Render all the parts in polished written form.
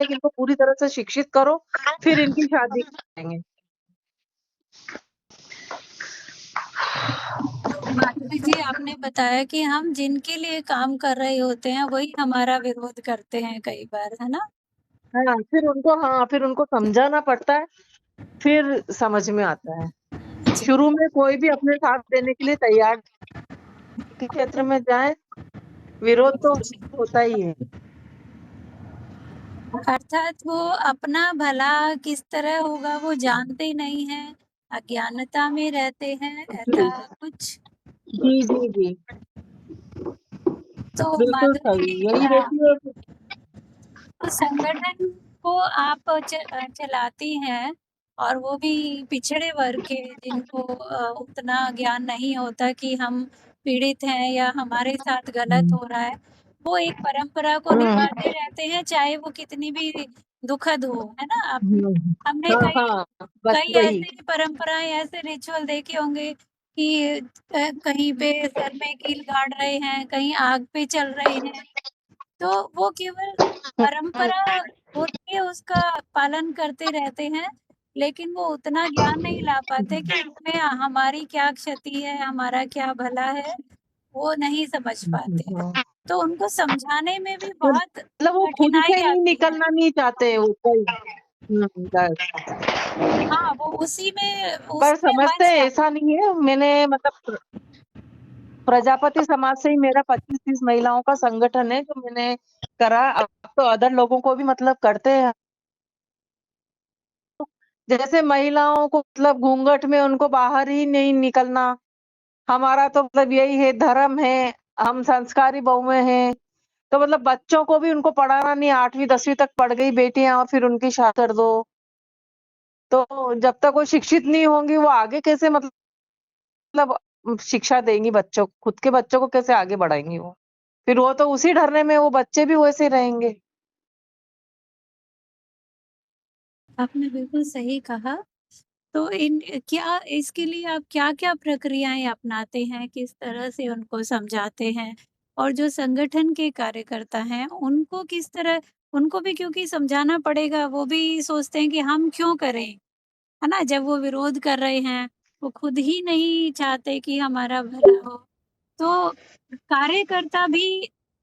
कि इनको पूरी तरह से शिक्षित करो, फिर इनकी शादी करेंगे। तो माधुरी जी, आपने बताया कि हम जिनके लिए काम कर रहे होते हैं वही हमारा विरोध करते हैं कई बार, है ना? फिर उनको समझाना पड़ता है, फिर समझ में आता है। शुरू में कोई भी अपने साथ देने के लिए तैयार के क्षेत्र में जाए, विरोध तो होता ही है। अर्थात वो अपना भला किस तरह होगा वो जानते नहीं हैं, अज्ञानता में रहते हैं, ऐसा कुछ? जी, जी, जी। तो बिल्कुल माधुरी सही, जी, यही रहती है। तो संगठन को आप चलाती हैं और वो भी पिछड़े वर्ग के, जिनको उतना ज्ञान नहीं होता कि हम पीड़ित हैं या हमारे साथ गलत हुँ, हो रहा है। वो एक परंपरा को हुँ, निभाते रहते हैं, चाहे वो कितनी भी दुखद हो, है ना? हुँ। हमने हाँ, कई हाँ, बस कई वही। ऐसे परंपराएँ, ऐसे रिचुअल देखे होंगे कि कहीं पे सर में कील गाड़ रहे हैं, कहीं आग पे चल रहे हैं। तो वो केवल हुँ, परंपरा होती है, उसका पालन करते रहते हैं, लेकिन वो उतना ज्ञान नहीं ला पाते कि इसमें हमारी क्या क्षति है, हमारा क्या भला है, वो नहीं समझ पाते हैं। हाँ। तो उनको समझाने में भी तो बहुत मतलब वो खुद से कठिनाई ही आती है। निकलना नहीं चाहते वो कोई। बस। हाँ, वो उसी में पर उसमें समझते बस ऐसा जाते हैं। नहीं है, मैंने मतलब प्रजापति समाज से ही मेरा 25-30 महिलाओं का संगठन है जो मैंने करा। अब तो अदर लोगों को भी मतलब करते हैं। जैसे महिलाओं को मतलब घूंघट में उनको बाहर ही नहीं निकलना, हमारा तो मतलब यही है, धर्म है, हम संस्कारी बहुएँ हैं। तो मतलब बच्चों को भी उनको पढ़ाना नहीं, 8वीं 10वीं तक पढ़ गई बेटियाँ और फिर उनकी शादी कर दो। तो जब तक वो शिक्षित नहीं होंगी, वो आगे कैसे मतलब शिक्षा देंगी बच्चों को, खुद के बच्चों को कैसे आगे बढ़ाएँगी वो? फिर वो तो उसी ढर्रे में वो बच्चे भी वैसे ही रहेंगे। आपने बिल्कुल सही कहा। तो इन क्या इसके लिए आप क्या-क्या प्रक्रियाएँ अपनाते हैं? किस तरह से उनको समझाते हैं? और जो संगठन के कार्यकर्ता हैं, उनको किस तरह, उनको भी क्योंकि समझाना पड़ेगा, वो भी सोचते हैं कि हम क्यों करें, है ना? जब वो विरोध कर रहे हैं, वो खुद ही नहीं चाहते कि हमारा भला हो। तो कार्यकर्ता भी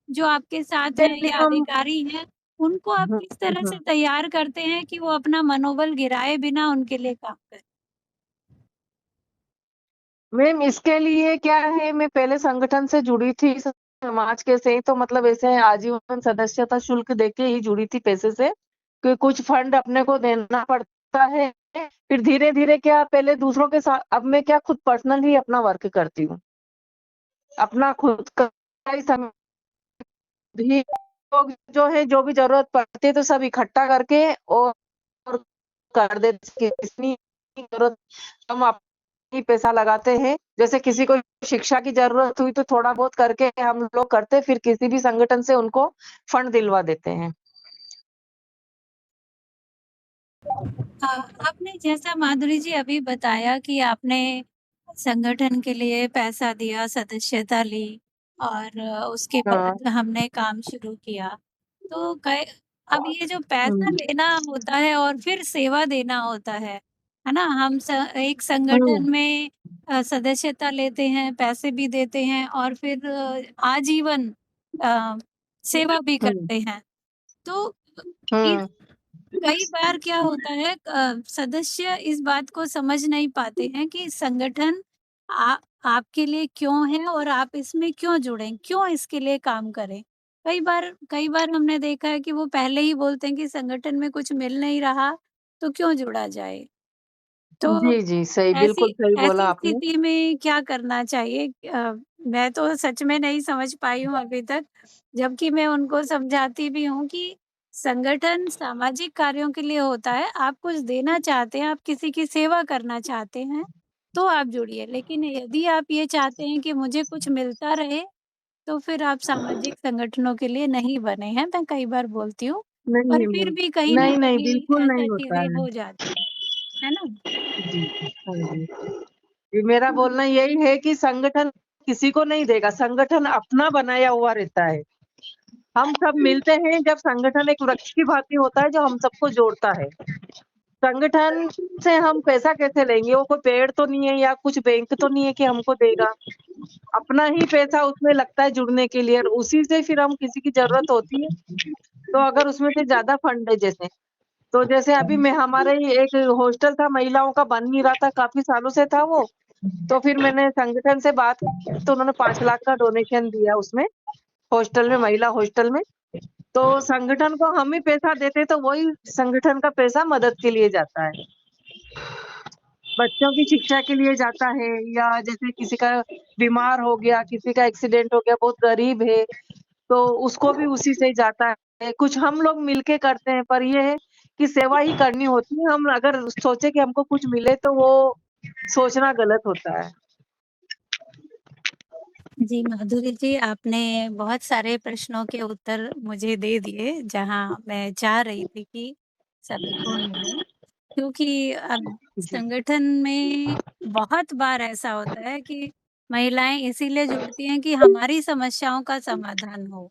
जो आपके साथ हैं या मैक्सिमम अधिकारी हैं, उनको आप हुँ, किस तरह से हुँ। तैयार करते हैं कि वो अपना मनोबल गिराए बिना उनके लिए काम करें? मैम इसके लिए क्या है, मैं पहले संगठन से जुड़ी थी, समाज के से ही, तो मतलब ऐसे आजीवन सदस्यता शुल्क देके ही जुड़ी थी पैसे से, कि कुछ फंड अपने को देना पड़ता है। फिर धीरे-धीरे क्या पहले दूसरों के साथ, अब मैं क्या खुद पर्सनल ही अपना वर्क करती हूँ। अपना खुद का ही समय भी लोग जो है, जो भी ज़रूरत पड़ती है तो सब इकट्ठा करके और कर देते हैं, कितनी ज़रूरत हम आप ही पैसा लगाते हैं। जैसे किसी को शिक्षा की ज़रूरत हुई तो थोड़ा बहुत करके हम लोग करते, फिर किसी भी संगठन से उनको फंड दिलवा देते हैं। आपने जैसा माधुरी जी अभी बताया कि आपने संगठन के लिए पैसा दिया, सदस्यता ली और उसके हाँ। बाद हमने काम शुरू किया। तो कई अब ये जो पैसा हुँ, लेना होता है और फिर सेवा देना होता है ना? हम एक हुँ, संगठन में सदस्यता लेते हैं, पैसे भी देते हैं और फिर आजीवन अ, सेवा भी हुँ, करते हैं। तो इ हुँ। कई बार क्या होता है, सदस्य इस बात को समझ नहीं पाते हैं कि संगठन आ आपके लिए क्यों है और आप इसमें क्यों जुड़ें, क्यों इसके लिए काम करें। कई बार हमने देखा है कि वो पहले ही बोलते हैं कि संगठन में कुछ मिल नहीं रहा, तो क्यों जुड़ा जाए। तो जी, जी, सही, ऐसी बिल्कुल सही बोला ऐसी आपने। स्थिति में क्या करना चाहिए? मैं तो सच में नहीं समझ पाई हूँ अभी तक, जबकि मैं उनको समझाती भी हूँ कि संगठन सामाजिक कार्यों के लिए होता है। आप कुछ देना चाहते हैं, आप किसी की सेवा करना चाहते हैं, तो आप जुड़िए। लेकिन यदि आप ये चाहते हैं कि मुझे कुछ मिलता रहे, तो फिर आप सामाजिक संगठनों के लिए नहीं बने हैं, मैं कई बार बोलती हूँ। नहीं, पर फिर नहीं, भी कहीं न नहीं, नहीं, कहीं बिल्कुल ऐसा नहीं होता चीज़ें है। हो जाती हैं, है ना? जी, हाँ जी। जी, मेरा बोलना यही है कि संगठन किसी को नहीं देगा, संगठन अपना बनाया हुआ रहता है। हम सब मिलते हैं जब संगठन एक वृक्ष की भांति होता है जो हम सबको जोड़ता है। संगठन से हम पैसा कैसे लेंगे? वो कोई पेड़ तो नहीं है या कुछ बैंक तो नहीं है कि हमको देगा। अपना ही पैसा उसमें लगता है जुड़ने के लिए और उसी से फिर हम किसी की ज़रूरत होती है, तो अगर उसमें से ज़्यादा फंड है जैसे, तो जैसे अभी मैं हमारे ही एक हॉस्टल था महिलाओं का बन नहीं रहा था, काफ़ी सालों से था वो, तो फिर मैंने संगठन से बात की तो उन्होंने 5 लाख का डोनेशन दिया उसमें, हॉस्टल में, महिला हॉस्टल में। तो संगठन को हम ही पैसा देते तो वही संगठन का पैसा मदद के लिए जाता है। बच्चों की शिक्षा के लिए जाता है या जैसे किसी का बीमार हो गया, किसी का एक्सीडेंट हो गया, बहुत गरीब है, तो उसको भी उसी से ही जाता है। कुछ हम लोग मिलके करते हैं, पर ये है कि सेवा ही करनी होती है। हम अगर सोचे कि हमको कुछ मिले तो वो सोचना गलत होता है। जी, माधुरी जी, आपने बहुत सारे प्रश्नों के उत्तर मुझे दे दिए, जहाँ मैं चाह रही थी कि सभी को मिले। क्योंकि अब जी। संगठन में बहुत बार ऐसा होता है कि महिलाएँ इसीलिए जुड़ती हैं कि हमारी समस्याओं का समाधान हो,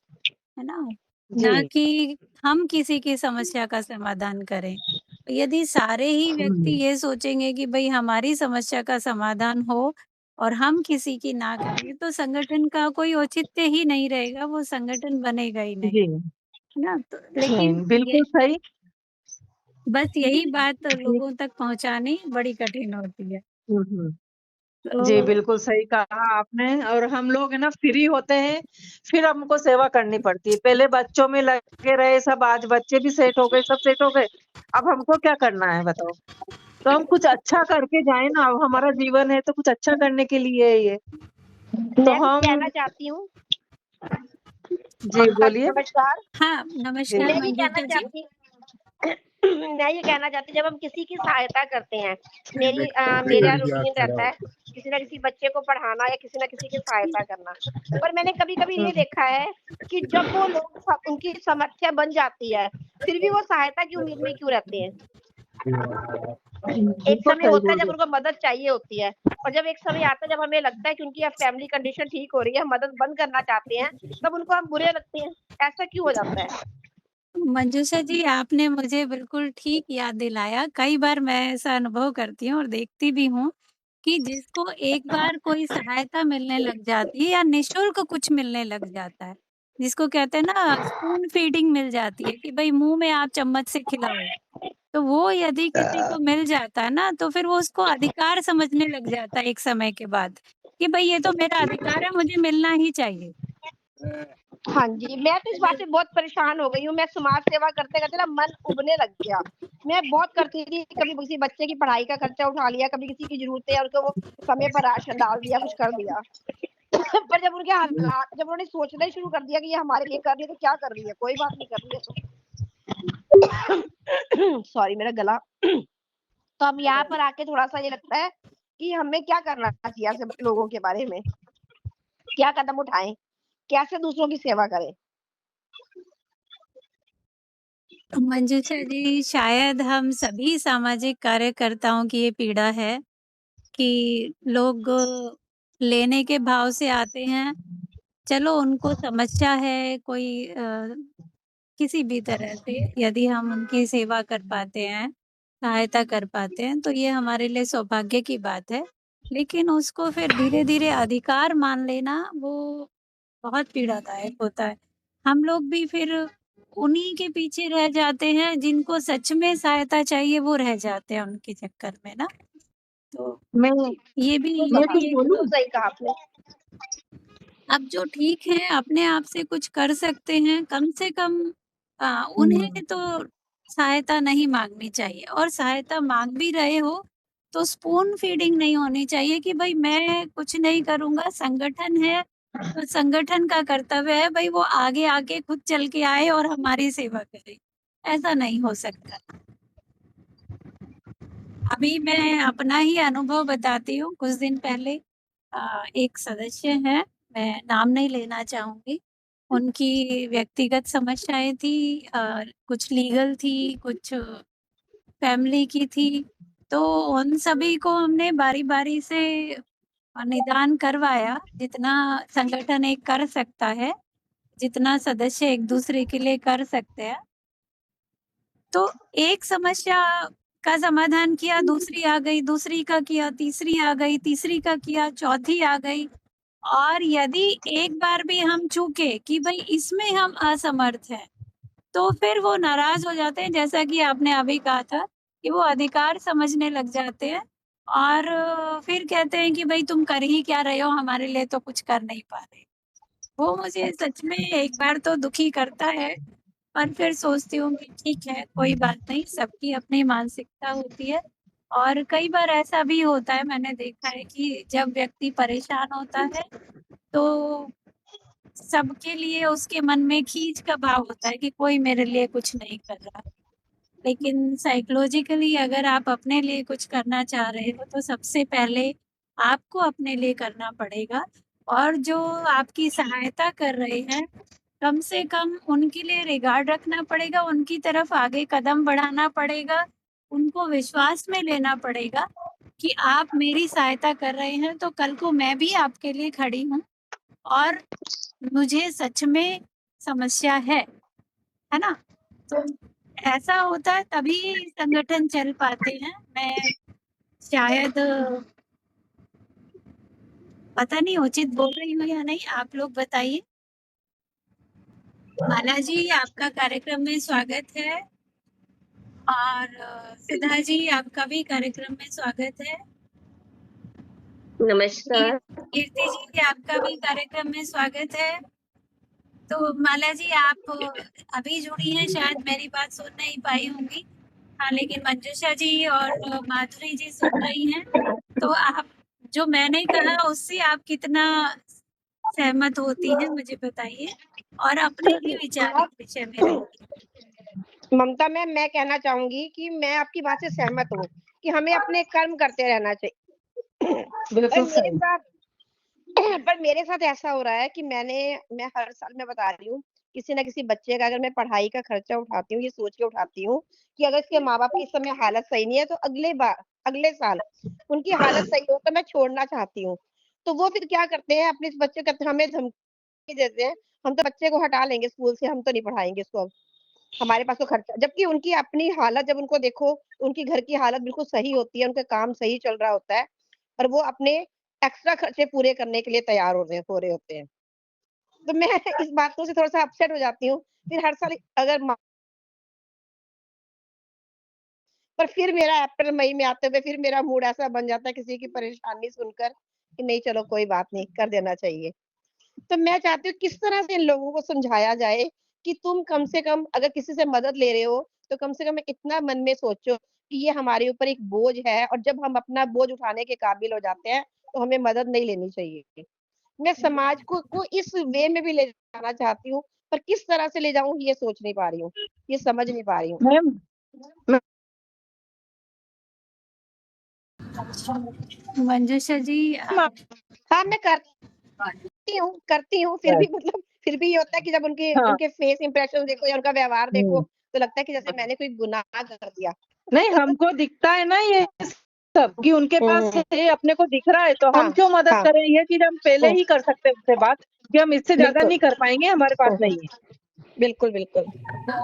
है ना? ना जी। कि हम किसी की समस्या का समाधान करें। यदि सारे ही व्यक्ति हुँ। ये सोचेंगे कि भई हमारी समस्या का समाधान हो और हम किसी की ना करें, तो संगठन का कोई औचित्य ही नहीं रहेगा, वो संगठन बनेगा ही नहीं, जी। है ना? तो नहीं, लेकिन ये बिल्कुल सही। बस यही बात ठीक। लोगों तक पहुँचानी बड़ी कठिन होती है। हुँ, हुँ। जी, तो बिल्कुल सही कहा आपने और हम लोग है ना फ्री होते हैं, फिर हमको सेवा करनी पड़ती है। पहले बच्चों में लगे रहे सब, आज बच्चे भी सेट हो गए, सब सेट हो गए। अब हमको क्या करना है बताओ? तो हम कुछ अच्छा करके जाएँ ना, अब हमारा जीवन है तो कुछ अच्छा करने के लिए है ये। तो मैं कुछ हम कहना चाहती हूँ। जी, बोलिए। नमस्कार। हाँ, जी। नमस्कार मैं ये कहना मंजूषा जी। चाहती मैं ये कहना चाहती हूँ जब हम किसी की सहायता करते हैं, मेरा रूटीन रहता है किसी न किसी बच्चे को पढ़ाना या किसी न किसी की सहायता करना। पर मैंने कभी-कभी हुँ, ये देखा है कि जब वो लोग स उनकी समस्या बन जाती है, फिर भी वो सहायता की उम्मीद में क्यों रहते हैं? एक बिल्कुल समय सही होता है बोल जब रहे उनको मदद चाहिए होती है और जब एक समय आता है जब हमें लगता है कि उनकी अब फैमिली कंडीशन ठीक हो रही है, हम मदद बंद करना चाहते हैं, तब उनको हम बुरे लगते हैं। ऐसा क्यों हो जाता है? मंजूषा जी, आपने मुझे बिल्कुल ठीक याद दिलाया। कई बार मैं ऐसा अनुभव करती हूँ और देखती भी हूँ कि जिसको एक बार कोई सहायता मिलने लग जाती है या निःशुल्क कुछ मिलने लग जाता है, जिसको कहते हैं ना स्पून फीडिंग मिल जाती है कि भई मुँह में आप चम्मच से खिलाओ। तो वो यदि किसी को मिल जाता है ना, तो फिर वो उसको अधिकार समझने लग जाता है एक समय के बाद, कि भई ये तो मेरा अधिकार है, मुझे मिलना ही चाहिए। हाँ जी, मैं तो इस बात से बहुत परेशान हो गई हूँ, मैं समाज सेवा करते-करते ना मन उबने लग गया। मैं बहुत करती थी, कभी किसी बच्चे की पढ़ाई का खर्चा उठा लिया, कभी किसी की ज़रूरत है उनको वो समय पर राशन डाल दिया, कुछ कर दिया। पर जब उनके हालात जब उन्होंने सोचना ही शुरू कर दिया कि ये हमारे लिए कर रही है, तो क्या कर रही है? कोई बात नहीं कर रही है तो। सॉरी मेरा गला। तो अब यहाँ पर आके थोड़ा-सा ये लगता है कि हमें क्या करना चाहिए ऐसे लोगों के बारे में? क्या कदम उठाएँ? कैसे दूसरों की सेवा करें? मंजूषा जी, शायद हम सभी सामाजिक कार्यकर्ताओं की ये पीड़ा है कि लोग लेने के भाव से आते हैं। चलो उनको समस्या है कोई किसी भी तरह से यदि हम उनकी सेवा कर पाते हैं, सहायता कर पाते हैं, तो ये हमारे लिए सौभाग्य की बात है। लेकिन उसको फिर धीरे-धीरे अधिकार मान लेना वो बहुत पीड़ादायक होता है। हम लोग भी फिर उन्हीं के पीछे रह जाते हैं, जिनको सच में सहायता चाहिए वो रह जाते हैं उनके चक्कर में ना। तो हैं। ये भी बिल्कुल ये मैं कहा, कुछ भी एक बोलूँ? बिल्कुल सही कहा आपने। अब जो ठीक है अपने आप से कुछ कर सकते हैं, कम से कम हुँ। उन्हें तो सहायता नहीं माँगनी चाहिए और सहायता माँग भी रहे हो, तो स्पून फीडिंग नहीं होनी चाहिए कि भई मैं कुछ नहीं करूँगा, संगठन है, तो संगठन का कर्तव्य है भई वो आगे आके खुद चल के आए और हमारी सेवा करे। ऐसा नहीं हो सकता। अभी मैं अपना ही अनुभव बताती हूँ, कुछ दिन पहले एक सदस्य हैं, मैं नाम नहीं लेना चाहूँगी। उनकी व्यक्तिगत समस्याएँ थी कुछ लीगल थी, कुछ फैमिली की थी। तो उन सभी को हमने बारी-बारी से निदान करवाया, जितना संगठन एक कर सकता है। जितना सदस्य एक दूसरे के लिए कर सकते हैं। तो एक समस्या का समाधान किया, दूसरी आ गई, दूसरी का किया, तीसरी आ गई, तीसरी का किया, चौथी आ गई। और यदि एक बार भी हम चूके कि भाई इसमें हम असमर्थ हैं, तो फिर वो नाराज हो जाते हैं, जैसा कि आपने अभी कहा था कि वो अधिकार समझने लग जाते हैं और फिर कहते हैं कि भाई तुम कर ही क्या रहे हो, हमारे लिए तो कुछ कर नहीं पा रहे। वो मुझे सच में एक बार तो दुखी करता है, पर फिर सोचती हूँ कि ठीक है, कोई बात नहीं, सबकी अपनी मानसिकता होती है। और कई बार ऐसा भी होता है, मैंने देखा है कि जब व्यक्ति परेशान होता है, तो सबके लिए उसके मन में खींच का भाव होता है कि कोई मेरे लिए कुछ नहीं कर रहा। लेकिन साइकोलॉजिकली अगर आप अपने लिए कुछ करना चाह रहे हो, तो सबसे पहले आपको अपने लिए करना पड़ेगा और जो आपकी सहायता कर रहे हैं, कम से कम उनके लिए रिगार्ड रखना पड़ेगा, उनकी तरफ आगे कदम बढ़ाना पड़ेगा, उनको विश्वास में लेना पड़ेगा कि आप मेरी सहायता कर रहे हैं, तो कल को मैं भी आपके लिए खड़ी हूँ और मुझे सच में समस्या है ना? तो ऐसा होता है तभी संगठन चल पाते हैं। मैं शायद पता नहीं उचित बोल रही हूँ या नहीं, आप लोग बताइए। माला जी, आपका कार्यक्रम में स्वागत है और सुधा जी, आपका भी कार्यक्रम में स्वागत है। नमस्कार। कीर्ति जी, आपका भी कार्यक्रम में स्वागत है। तो माला जी, आप अभी जुड़ी हैं, शायद मेरी बात सुन नहीं पाई होंगी। हाँ, लेकिन मंजूषा जी और माधुरी जी सुन रही हैं। तो आप जो मैंने कहा उससे आप कितना सहमत होती हैं, मुझे बताइए और अपने ही विचार इस विषय में रखिए। ममता मैम, मैं कहना चाहूंगी कि मैं आपकी बात से सहमत हूँ कि हमें अपने कर्म करते रहना चाहिए। बिल्कुल मेरे सही। साथ पर मेरे साथ ऐसा हो रहा है कि मैं हर साल मैं बता रही हूँ, किसी ना किसी बच्चे का अगर मैं पढ़ाई का खर्चा उठाती हूँ, ये सोच के उठाती हूँ कि अगर इसके माँ बाप की इस समय हालत सही नहीं है, तो अगले साल उनकी हालत सही हो तो मैं छोड़ना चाहती हूँ। तो वो फिर क्या करते हैं, अपने इस बच्चे का हमें धमकी देते हैं, हम तो बच्चे को हटा लेंगे स्कूल से, हम तो नहीं पढ़ाएंगे इसको अब, हमारे पास तो खर्चा। जबकि उनकी अपनी हालत जब उनको देखो, उनकी घर की हालत बिल्कुल सही होती है, उनका काम सही चल रहा होता है और वो अपने एक्स्ट्रा खर्चे पूरे करने के लिए तैयार हो रहे होते हैं। तो मैं इस बातों से थोड़ा-सा अपसेट हो जाती हूँ। फिर हर साल अगर मा पर फिर मेरा अप्रैल मई में आते हुए फिर मेरा मूड ऐसा बन जाता है किसी की परेशानी सुनकर कि नहीं, चलो कोई बात नहीं, कर देना चाहिए। तो मैं चाहती हूँ किस तरह से इन लोगों को समझाया जाए कि तुम कम से कम अगर किसी से मदद ले रहे हो, तो कम से कम इतना मन में सोचो कि ये हमारे ऊपर एक बोझ है और जब हम अपना बोझ उठाने के काबिल हो जाते हैं, तो हमें मदद नहीं लेनी चाहिए। मैं समाज को इस वे में भी ले जाना चाहती हूँ, पर किस तरह से ले जाऊँ ये सोच नहीं पा रही हूँ, ये समझ नहीं पा रही हूँ। मैम, मैं मंजूषा जी, हाँ, मैं करती हूँ, फिर भी मतलब फिर भी ये होता है कि जब उनके हाँ। उनके फेस इंप्रेशन देखो या उनका व्यवहार देखो, हम्म। तो लगता है कि जैसे मैंने कोई गुनाह कर दिया। नहीं, हमको दिखता है ना ये सब कि उनके पास हुँ, है, अपने को दिख रहा है, तो हम हाँ, क्यों मदद हाँ, करें? ये चीज हम पहले हुँ, ही कर सकते हैं उससे बात कि हम इससे ज्यादा बिल्कुल, नहीं कर पाएंगे, हमारे पास हुँ, नहीं है। बिल्कुल, बिल्कुल।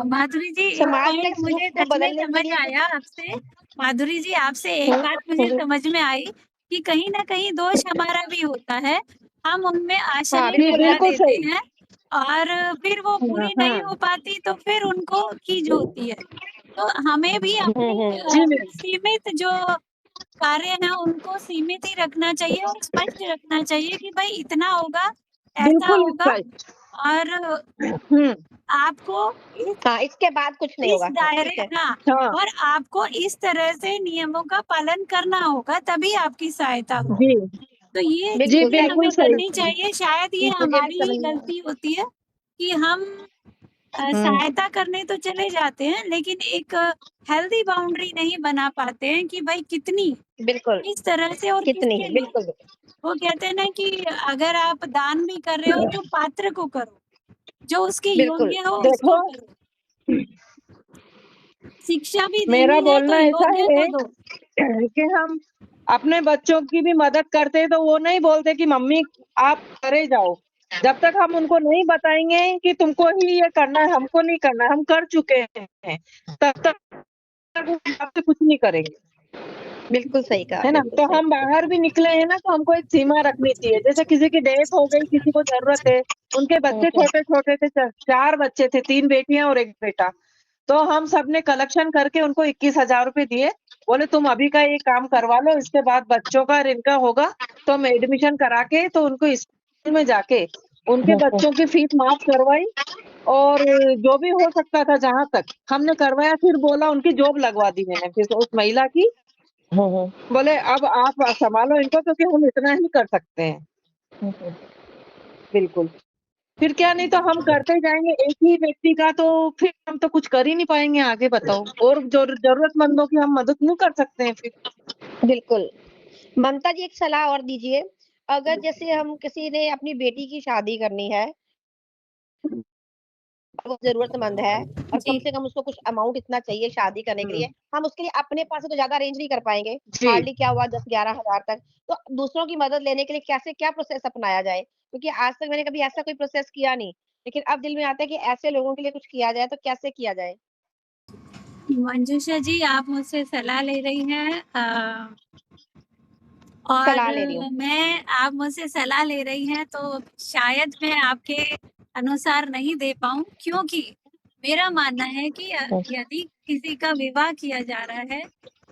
माधुरी जी, एक समाज में पॉइंट इस सोच मुझे को सच में बदलने के समझ लिए आया कुछ आपसे। माधुरी जी, आपसे एक हुँ, बात मुझे हुँ, समझ में आई कि कहीं न कहीं दोष हमारा भी होता है। हम उनमें हाँ, आशाएँ जी बिल्कुल जगा है। बिल्कुल देते सही। हैं और फिर वो पूरी नहीं हाँ। हो पाती, तो फिर उनको खीज होती है। तो हमें भी हुँ, अपनी हुँ, जी मैम। सीमित जो कार्य हैं उनको सीमित ही रखना चाहिए और स्पष्ट रखना चाहिए कि भाई इतना होगा, ऐसा बिल्कुल होगा स्पष्ट। और हम्म। आपको इस हाँ, इसके बाद कुछ नहीं इस होगा। हाँ, दायरे ठीक है। हाँ, हाँ। और आपको इस तरह से नियमों का पालन करना होगा, तभी आपकी सहायता होगी। जी तो ये जी बिल्कुल, चीज़ें थैंक बिल्कुल हमें सही। करनी चाहिए। शायद ये मुझे भी हमारी समझ ही में आया। गलती होती है कि हम हम्म। सहायता करने तो चले जाते हैं, लेकिन एक हेल्दी बाउंड्री नहीं बना पाते हैं कि भाई कितनी, बिल्कुल, किस तरह से और कितनी किसके है, लिए। बिल्कुल, बिल्कुल। वो कहते हैं ना कि अगर आप दान भी कर रहे हो तो पात्र को करो, जो उसके बिल्कुल, योग्य हो उसको देखो, करो। शिक्षा भी मेरा देनी है तो बोलना ऐसा योग्य है को दो। कि हम अपने बच्चों की भी मदद करते हैं, तो वो नहीं बोलते कि मम्मी आप करे जाओ, जब तक हम उनको नहीं बताएंगे कि तुमको ही ये करना है, हमको नहीं करना है, हम कर चुके हैं, तब तक वो आपसे कुछ नहीं करेंगे, बिल्कुल सही कहा, है ना? बिल्कुल तो सही। हम बाहर भी निकले हैं ना, तो हमको एक सीमा रखनी चाहिए। जैसे किसी की डेथ हो गई, किसी को जरूरत है, उनके बच्चे छोटे छोटे थे, 4 बच्चे थे, 3 बेटियां और 1 बेटा। तो हम सबने कलेक्शन करके उनको 21,000 रुपए दिए। बोले तुम अभी का ये काम करवा लो, इसके बाद बच्चों का और इनका होगा तो हम एडमिशन करा के तो उनको स्कूल में जाके उनके बच्चों की फीस माफ करवाई, और जो भी हो सकता था जहां तक हमने करवाया। फिर बोला उनकी जॉब लगवा दी मैंने फिर उस महिला की। बोले अब आप संभालो इनको, क्योंकि हम इतना ही कर सकते हैं। बिल्कुल। फिर क्या, नहीं तो हम करते जाएंगे एक ही व्यक्ति का, तो फिर हम तो कुछ कर ही नहीं पाएंगे आगे, बताओ। और जो जरूरतमंदों की हम मदद नहीं कर सकते हैं फिर। बिल्कुल। ममता जी एक सलाह और दीजिए, अगर जैसे हम किसी ने अपनी बेटी की शादी करनी है, वो ज़रूरतमंद है और कम जी, से कम उसको कुछ अमाउंट इतना चाहिए शादी करने के लिए, हम उसके लिए अपने पास से तो ज़्यादा अरेंज नहीं कर पाएँगे, जी। हार्डली क्या हुआ 10-11 हज़ार तक। तो दूसरों की मदद लेने के लिए कैसे क्या प्रोसेस अपनाया जाए? क्योंकि आज तक मैंने कभी ऐसा कोई प्रोसेस किया नहीं, लेकिन अब दिल में आता है कि ऐसे लोगों के लिए कुछ किया जाए, तो कैसे किया जाए? मंजूषा जी आप मुझसे सलाह ले रही हैं और सलाह ले रही हूँ। मैं आप मुझसे सलाह ले रही हैं तो शायद मैं आपके अनुसार नहीं दे पाऊँ, क्योंकि मेरा मानना है कि यदि किसी का विवाह किया जा रहा है,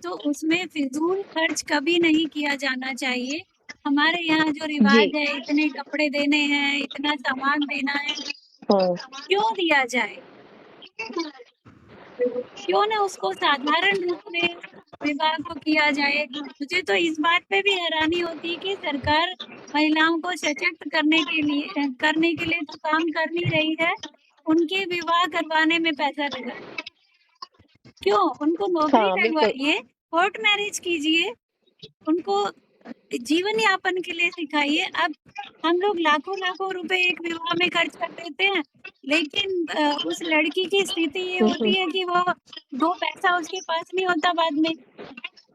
तो उसमें फ़िज़ूल खर्च कभी नहीं किया जाना चाहिए। हमारे यहाँ जो जी। रिवाज है, इतने कपड़े देने हैं, इतना सामान देना है, हुँ। क्यों दिया जाए? क्यों ना उसको साधारण रूप में विवाह को किया जाए। मुझे तो इस बात पे भी हैरानी होती है कि सरकार महिलाओं को सशक्त करने के लिए तो काम कर नहीं रही है, उनके विवाह करवाने में पैसा लगा रही है। क्यों? उनको नौकरी हाँ, बिल्कुल। लगवाइए, कोर्ट मैरिज कीजिए, उनको जीवन यापन के लिए सिखाइए। अब हम लोग लाखों-लाखों रुपए एक विवाह में खर्च कर देते हैं, लेकिन उस लड़की की स्थिति ये हुँ, हुँ। होती है कि वो 2 पैसा उसके पास नहीं होता बाद में।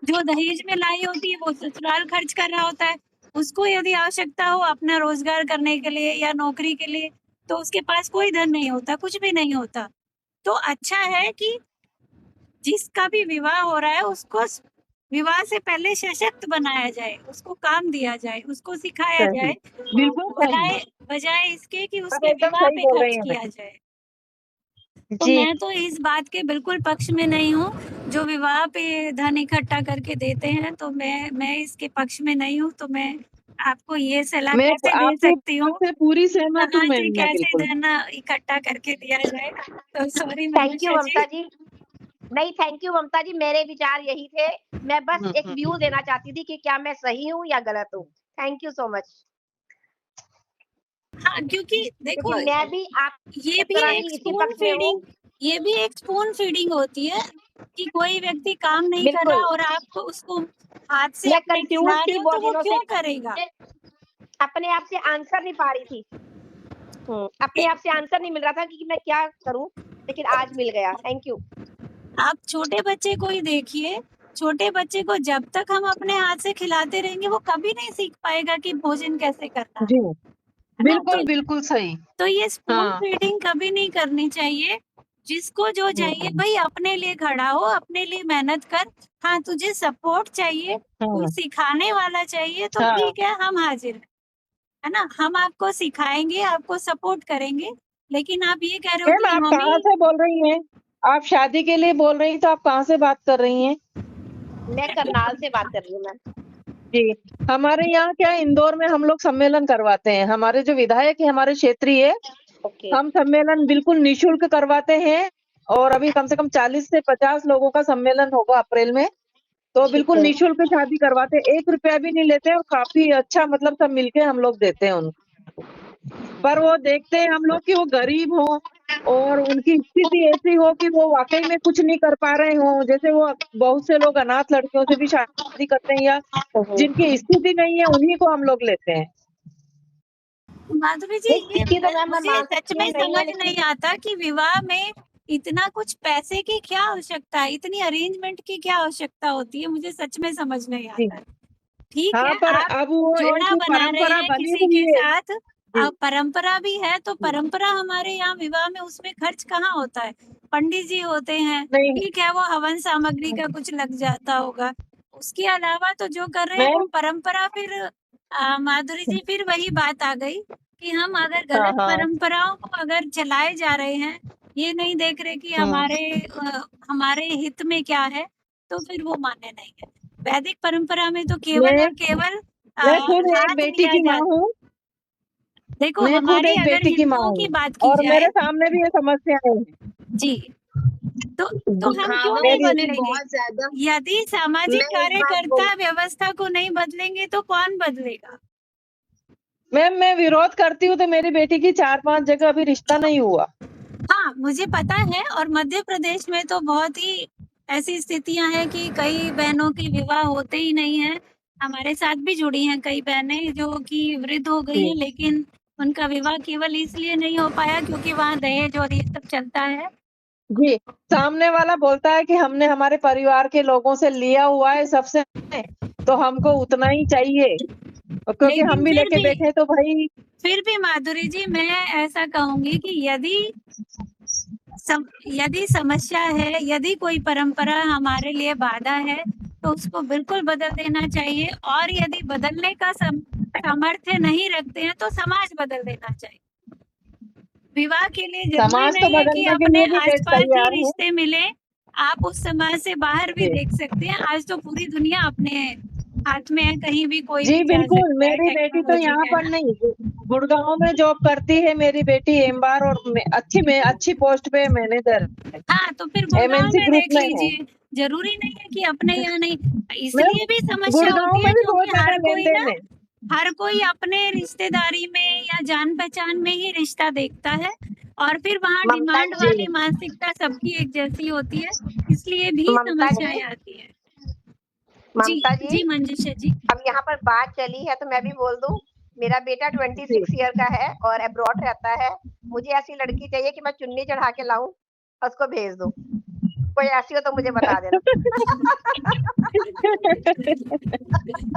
जो दहेज में लाई होती है, वो ससुराल खर्च कर रहा होता है। उसको यदि आवश्यकता हो अपना रोज़गार करने के लिए या नौकरी के लिए, तो उसके पास कोई धन नहीं होता, कुछ भी नहीं होता। तो अच्छा है कि जिसका भी विवाह हो रहा है उसको विवाह से पहले सशक्त बनाया जाए, उसको काम दिया जाए, उसको सिखाया सही, जाए, बिल्कुल सही। बजाए बजाए इसके कि आप उसके एकदम विवाह सही पे बोल रही खर्च हैं किया मैम। जाए। तो जी। मैं तो इस बात के बिल्कुल पक्ष में नहीं हूँ, जो विवाह पे धन इकट्ठा करके देते हैं, तो मैं इसके पक्ष में नहीं हूँ, तो मैं आपको ये सलाह मैं कैसे दे आपकी सकती बात हूँ, से पूरी सहमत हूँ कहाँ से मैम, मैं कैसे बिल्कुल। धन इकट्ठा करके दिया जाए। तो सॉरी थैंक यू मंजूषा जी। ममता जी। नहीं, थैंक यू ममता जी, मेरे विचार यही थे। मैं बस एक व्यू देना चाहती थी कि क्या मैं सही हूँ या गलत हूँ। Thank you so much. हाँ, क्योंकि देखो क्योंकि मैं भी आप ये भी तरह एक ही इसी स्पून पक्ष में हूँ। फीडिंग ये भी एक स्पून फीडिंग होती है कि कोई व्यक्ति काम नहीं कर रहा बिल्कुल। और आप उसको हाथ से मैं अपने कन्फ्यूज़ खिला रही थी हो बहुत तो वो दिनों से, क्यों करेगा? अपने आप से आंसर नहीं पा रही थी। अपने ए, आप से आंसर नहीं मिल रहा था कि मैं क्या करूँ? लेकिन आज मिल गया। Thank you. आप छोटे बच्चे को ही देखिए, छोटे बच्चे को जब तक हम अपने हाथ से खिलाते रहेंगे वो कभी नहीं सीख पाएगा कि भोजन कैसे करना जी, है ना? बिल्कुल, बिल्कुल सही। तो ये स्पून हाँ। फीडिंग कभी नहीं करनी चाहिए। जिसको जो चाहिए हुँ, भई अपने लिए खड़ा हो, अपने लिए मेहनत कर। हाँ, तुझे सपोर्ट चाहिए, कोई हाँ, सिखाने वाला चाहिए तो हाँ। ठीक है, हम हाज़िर हैं। है ना? हम आपको सिखाएँगे, आपको सपोर्ट करेंगे, लेकिन आप ये कह रहे हो मैम कि आप हम कहाँ ही से बोल रही हैं? आप शादी के लिए बोल रही हैं, तो आप कहाँ से बात कर रही हैं? मैं करनाल से बात कर रही हूँ मैम। जी, हमारे यहाँ क्या है, इंदौर में हम लोग सम्मेलन करवाते हैं। हमारे जो विधायक हैं हमारे क्षेत्रीय, ओके। हम सम्मेलन बिल्कुल निःशुल्क करवाते हैं, और अभी कम से कम 40 से 50 लोगों का सम्मेलन होगा अप्रैल में। तो ठीक बिल्कुल है। निःशुल्क शादी करवाते हैं, ₹1 भी नहीं लेते हैं, और काफ़ी अच्छा मतलब सब मिलके हम लोग देते हैं उनको। पर वो देखते हैं हम लोग कि वो गरीब हों और उनकी स्थिति ऐसी हो कि वो वाक़ई में कुछ नहीं कर पा रहे हों। जैसे वो बहुत से लोग अनाथ लड़कियों से भी शादी करते हैं, या हुँ, हुँ। जिनकी स्थिति नहीं है, उन्हीं को हम लोग लेते हैं। माधुरी जी नहीं, ये स्थिति तो मैम मैं मुझे मान सच सकती में हूँ नहीं है, समझ लेकिन नहीं आता कि विवाह में इतना कुछ पैसे की क्या आवश्यकता है? इतनी अरेंजमेंट की क्या आवश्यकता होती है? मुझे सच में समझ नहीं जी। आता है। ठीक हाँ, है, पर आप अब वो जोड़ा एक बना रहे परंपरा हैं बनी किसी हुई के है। साथ, परंपरा भी है, तो परंपरा हमारे यहाँ विवाह में उसमें खर्च कहाँ होता है? पंडित जी होते हैं, नहीं ठीक है, वो हवन सामग्री का कुछ लग जाता होगा। उसके अलावा तो जो कर रहे हैं वो मैम, परंपरा फिर माधुरी जी फिर वही बात आ गई कि हम अगर हाँ गलत हाँ परंपराओं को अगर चलाए जा रहे हैं, ये नहीं देख रहे कि हमारे हित में क्या है, तो फिर वो मान्य नहीं है। वैदिक परंपरा में तो केवल मैं और केवल मैं खुद एक हाथ बेटी लिया की माँ जाता। हूँ। देखो मैं खुद हमारी एक अगर बेटी की माँ हिंदुओं हूँ की बात की और जाए मेरे सामने भी ये समस्याएं हैं। जी, तो हम क्यों दिखावा नहीं मेरी उसमें बदलेंगे? बहुत ज्यादा। यदि सामाजिक मैं एक बात कार्यकर्ता व्यवस्था को नहीं बदलेंगे तो कौन बदलेगा? मैम, मैं विरोध करती हूँ तो मेरी बेटी की 4-5 जगह अभी रिश्ता नहीं हुआ। हाँ, मुझे पता है और मध्य प्रदेश में तो बहुत ही ऐसी स्थितियां हैं कि कई बहनों के विवाह होते ही नहीं हैं। हमारे साथ भी जुड़ी हैं कई बहनें जो कि वृद्ध हो गई हैं, लेकिन उनका विवाह केवल इसलिए नहीं हो पाया क्योंकि वहाँ दहेज और ये सब चलता है। जी, सामने वाला बोलता है कि हमने हमारे परिवार के लोगों से लिया हुआ है सबसे, तो हमको उतना ही चाहिए, और क्योंकि लेकिन हम भी लेके बैठे तो भाई। फिर भी माधुरी जी मैं ऐसा कहूंगी कि यदि समस्या है, यदि कोई परंपरा हमारे लिए बाधा है, तो उसको बिल्कुल बदल देना चाहिए, और यदि बदलने का सामर्थ्य नहीं रखते हैं तो समाज बदल देना चाहिए। विवाह के लिए जरूरी समाज तो नहीं है कि बदलने के अपने लिए भी आसपास ही तैयार है। रिश्ते मिले, आप उस समाज से बाहर भी जी देख सकते हैं। आज तो पूरी दुनिया अपने हाथ में है, कहीं भी कोई जी भी जा बिल्कुल, सकता है, मेरी बेटी तो टेक्नोलॉजी यहाँ है पर ना। नहीं, गुड़गांव में जॉब करती है मेरी बेटी एम्बार, और अच्छी पोस्ट पे मैनेजर है, हाँ, तो फिर गुड़गांव एमएनसी में ग्रुप देख में है। लीजिए, ज़रूरी नहीं है कि अपने यहाँ नहीं। मैम, इसलिए भी समस्या गुड़गांव होती में है भी बहुत क्योंकि ज्यादा लेन देन है। हर कोई अपने रिश्तेदारी में या जान-पहचान में ही रिश्ता देखता है, और फिर वहाँ ममता डिमांड जी, वाली मानसिकता सबकी एक जैसी होती है, इसलिए भी ममता समस्याएँ जी, आती हैं। जी, ममता जी, जी मंजुषा जी। अब यहाँ पर बात चली है तो मैं भी बोल दूं। मेरा बेटा 26 जी ईयर का है और अब्रॉड रहता है। मुझे ऐसी लड़की चाहिए कि मैं चुन्नी चढ़ा के लाऊं और उसको भेज दूं। कोई ऐसी हो तो मुझे बता देना।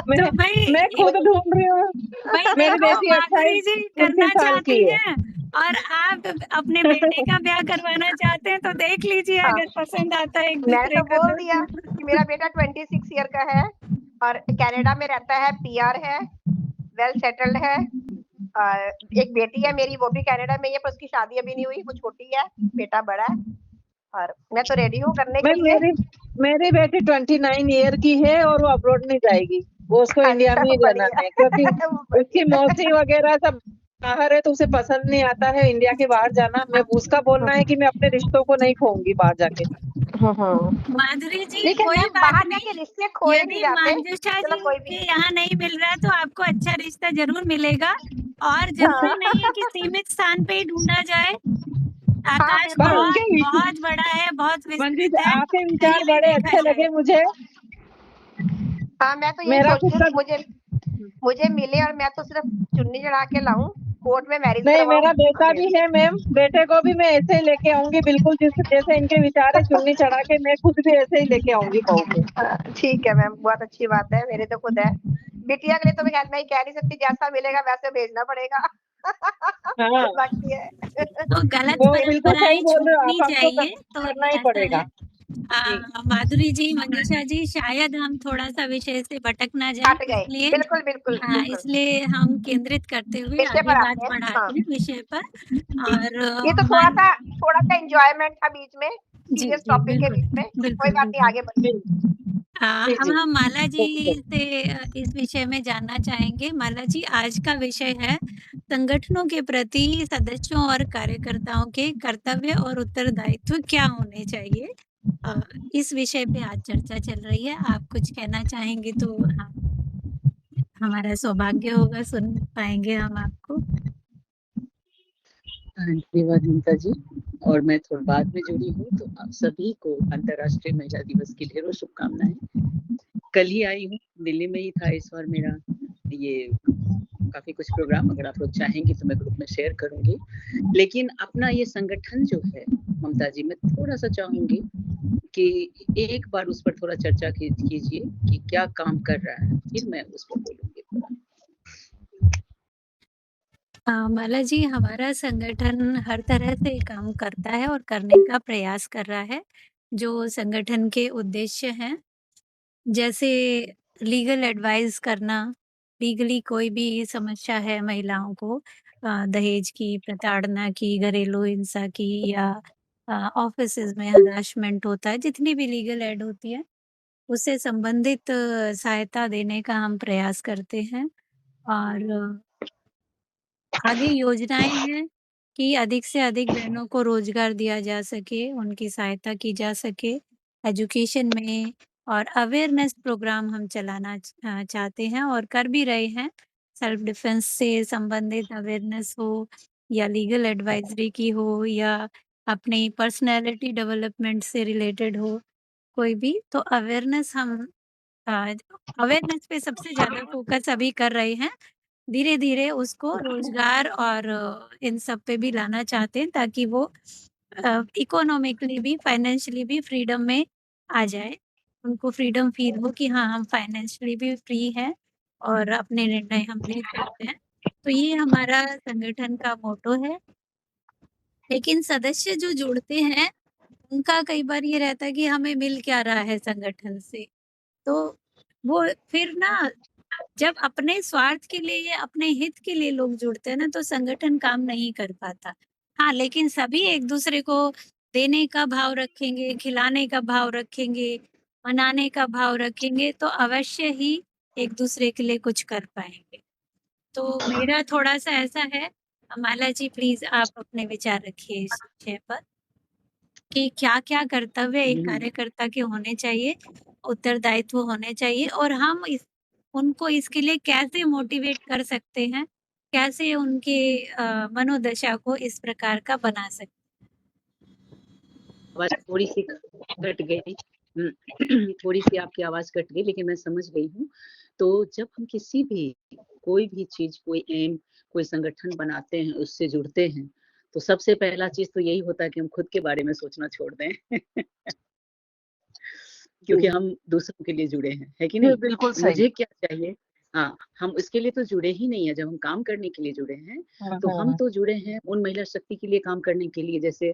मैं तो मैं खुद ढूंढ रही हूँ। भाई मेरी देखो बेटी माधुरी जी 28-29 करना साल की चाहती है। हैं और आप अपने बेटे का ब्याह करवाना चाहते हैं, तो देख लीजिए हाँ, अगर पसंद आता है एक मैंने दूसरे तो का बोल तो। दिया कि मेरा बेटा 26 ईयर का है और कनाडा में रहता है, पीआर है, वेल सेटल्ड है। एक बेटी है मेरी, वो भी कनाडा में ही है, पर उसकी शादी अभी नहीं हुई, वो छोटी है, बेटा बड़ा है। और मैं तो रेडी हूँ करने मैं के लिए। मेरी बेटी 29 ईयर की है और वो अब्रॉड नहीं जाएगी, वो उसको इंडिया अच्छा, में ही रहना बढ़िया। है, क्योंकि उसकी बढ़िया। मौसी वगैरह सब बाहर है तो उसे पसंद नहीं आता है इंडिया के बाहर जाना। मैं उसका बोलना है कि मैं अपने रिश्तों को नहीं खोऊंगी बाहर जाके। माधुरी जी ठीक है कोई मैम, बात बाहर नहीं, जाके रिश्ते खोए नहीं यदि जाते। मंजुषा चलो जी कोई भी। के यहाँ नहीं मिल रहा है तो आपको अच्छा रिश्ता जरूर मिलेगा, और हाँ, जरूरी नहीं है कि सीमित स्थान पे ही ढूंढा जाए। हाँ आकाश पर बिल्कुल। बहुत उनके बहुत बड़ा है, बहुत मंजीत, विस्तृत है, आपके कहीं विचार भी बड़े देखा अच्छे जाए। लगे मुझे। हाँ, मैं तो यही मेरा सोचती खुद हूँ का कि मुझे मिले और मैं तो सिर्फ चुन्नी चढ़ा के लाऊं, कोर्ट में मैरिज नहीं, करवाऊं मेरा और बेटा भेज भी दूं। है मैम, बेटे को भी मैं ऐसे ही लेके आऊंगी, बिल्कुल जैसे इनके विचार है, चुन्नी चढ़ा के मैं खुद भी ऐसे ही लेके आऊंगी बहू को। ठीक है मैम, बहुत अच्छी बात है, मेरे तो खुद है। बिटिया के लिए तो मैं कह नहीं सकती, जैसा मिलेगा वैसे भेजना पड़ेगा। हाँ, बाकी है। तो गलत वो बिल्कुल सही परंपराएं बोल रहे हो छूटनी आप, हमको चाहिए, तो करना ही ऐसा है। पड़ेगा। जी माधुरी जी, मंजुषा जी, शायद हम थोड़ा-सा विषय से भटक ना जाएँ, हट गए, इसलिए बिल्कुल बिल्कुल बिल्कुल। इसलिए हम केंद्रित करते हुए विषय आगे पर बात आते हैं। हाँ, बढ़ाते हैं विषय पर। और ये तो थोड़ा सा एंजॉयमेंट था बीच में, जी, सीरियस जी, टॉपिक के बिल्कुल, बीच में। कोई बिल्कुल, बात नहीं, बिल्कुल। आगे बढ़िए। जी अब जी हम माला जी बिल्कुल। से इस विषय में जानना चाहेंगे। माला जी, आज का विषय है संगठनों के प्रति सदस्यों और कार्यकर्ताओं के कर्तव्य और उत्तरदायित्व क्या होने चाहिए? अ, इस विषय पे आज चर्चा चल रही है। आप कुछ कहना चाहेंगे तो हमारा सौभाग्य होगा, सुन पाएँगे हम आपको। धन्यवाद ममता जी। और मैं थोड़ा बाद में जुड़ी हूँ, तो आप सभी को अंतर्राष्ट्रीय महिला दिवस की ढेरों शुभकामनाएं। कल ही आई हूँ, दिल्ली में ही था इस बार मेरा ये काफी कुछ प्रोग्राम, अगर आप लोग चाहेंगे तो मैं ग्रुप में शेयर करूंगी। लेकिन अपना ये संगठन जो है ममता जी, मैं थोड़ा सा चाहूंगी कि एक बार उस पर थोड़ा चर्चा कीजिए कि क्या काम कर रहा है, फिर मैं उस पर बोलूंगी थोड़ा। माला जी, हमारा संगठन हर तरह से काम करता है और करने का प्रयास कर रहा है। जो संगठन के उद्देश्य हैं, जैसे लीगल एडवाइस करना, लीगली कोई भी समस्या है महिलाओं को दहेज की, प्रताड़ना की, घरेलू हिंसा की या ऑफ़िसेज़ में हरासमेंट होता है, जितनी भी लीगल एड होती है, उससे संबंधित सहायता देने का हम प्रयास करते हैं और आगे योजनाएँ हैं कि अधिक से अधिक बहनों को रोज़गार दिया जा सके, उनकी सहायता की जा सके एजुकेशन में और अवेयरनेस प्रोग्राम हम चलाना चाहते हैं और कर भी रहे हैं। सेल्फ डिफेंस से संबंधित अवेयरनेस हो या लीगल एडवाइज़री की हो या अपनी पर्सनैलिटी डेवलपमेंट से रिलेटेड हो कोई भी, तो अवेयरनेस हम अ, अवेयरनेस पे सबसे ज़्यादा फ़ोकस अभी कर रहे हैं। धीरे-धीरे उसको रोज़गार और इन सब पे भी लाना चाहते हैं ताकि वो इकोनॉमिकली भी, फाइनेंशियली भी फ्रीडम में आ जाएँ। उनको फ्रीडम फ़ील हो कि हाँ, हम फाइनेंशियली भी फ्री हैं और अपने निर्णय हम ले सकते हैं। तो ये हमारा संगठन का मोटो है। लेकिन सदस्य जो जुड़ते हैं, उनका कई बार ये रहता है कि हमें मिल क्या रहा है संगठन से? तो वो फिर ना जब अपने स्वार्थ के लिए या अपने हित के लिए लोग जुड़ते हैं ना, तो संगठन काम नहीं कर पाता। हाँ, लेकिन सभी एक-दूसरे को देने का भाव रखेंगे, खिलाने का भाव रखेंगे, मनाने का भाव रखेंगे, तो अवश्य ही एक-दूसरे के लिए कुछ कर पाएँगे। तो मेरा थोड़ा-सा ऐसा है माला जी प्लीज़ आप अपने विचार रखिए इस विषय पर कि क्या-क्या कर्तव्य एक हम्म, कार्यकर्ता के होने चाहिए, उत्तरदायित्व होने चाहिए और हम उनको इसके लिए कैसे मोटिवेट कर सकते हैं? कैसे उनके मनोदशा को इस प्रकार का बना सकते आवाज थोड़ी सी कट गई। थोड़ी सी आपकी आवाज कट गई, लेकिन मैं समझ गई हूँ। तो जब हम किसी भी कोई भी चीज, कोई एम, कोई संगठन बनाते हैं, उससे जुड़ते हैं, तो सबसे पहला चीज तो यही होता है कि हम खुद के बारे में सोचना छोड़ दें। क्योंकि हम दूसरों के लिए जुड़े हैं, है कि जी नहीं? बिल्कुल सही। मुझे क्या चाहिए? हाँ, हम इसके लिए तो जुड़े ही नहीं है। जब हम काम करने के लिए जुड़े हैं, तो हम तो जुड़े हैं उन महिला शक्ति के लिए काम करने के लिए। जैसे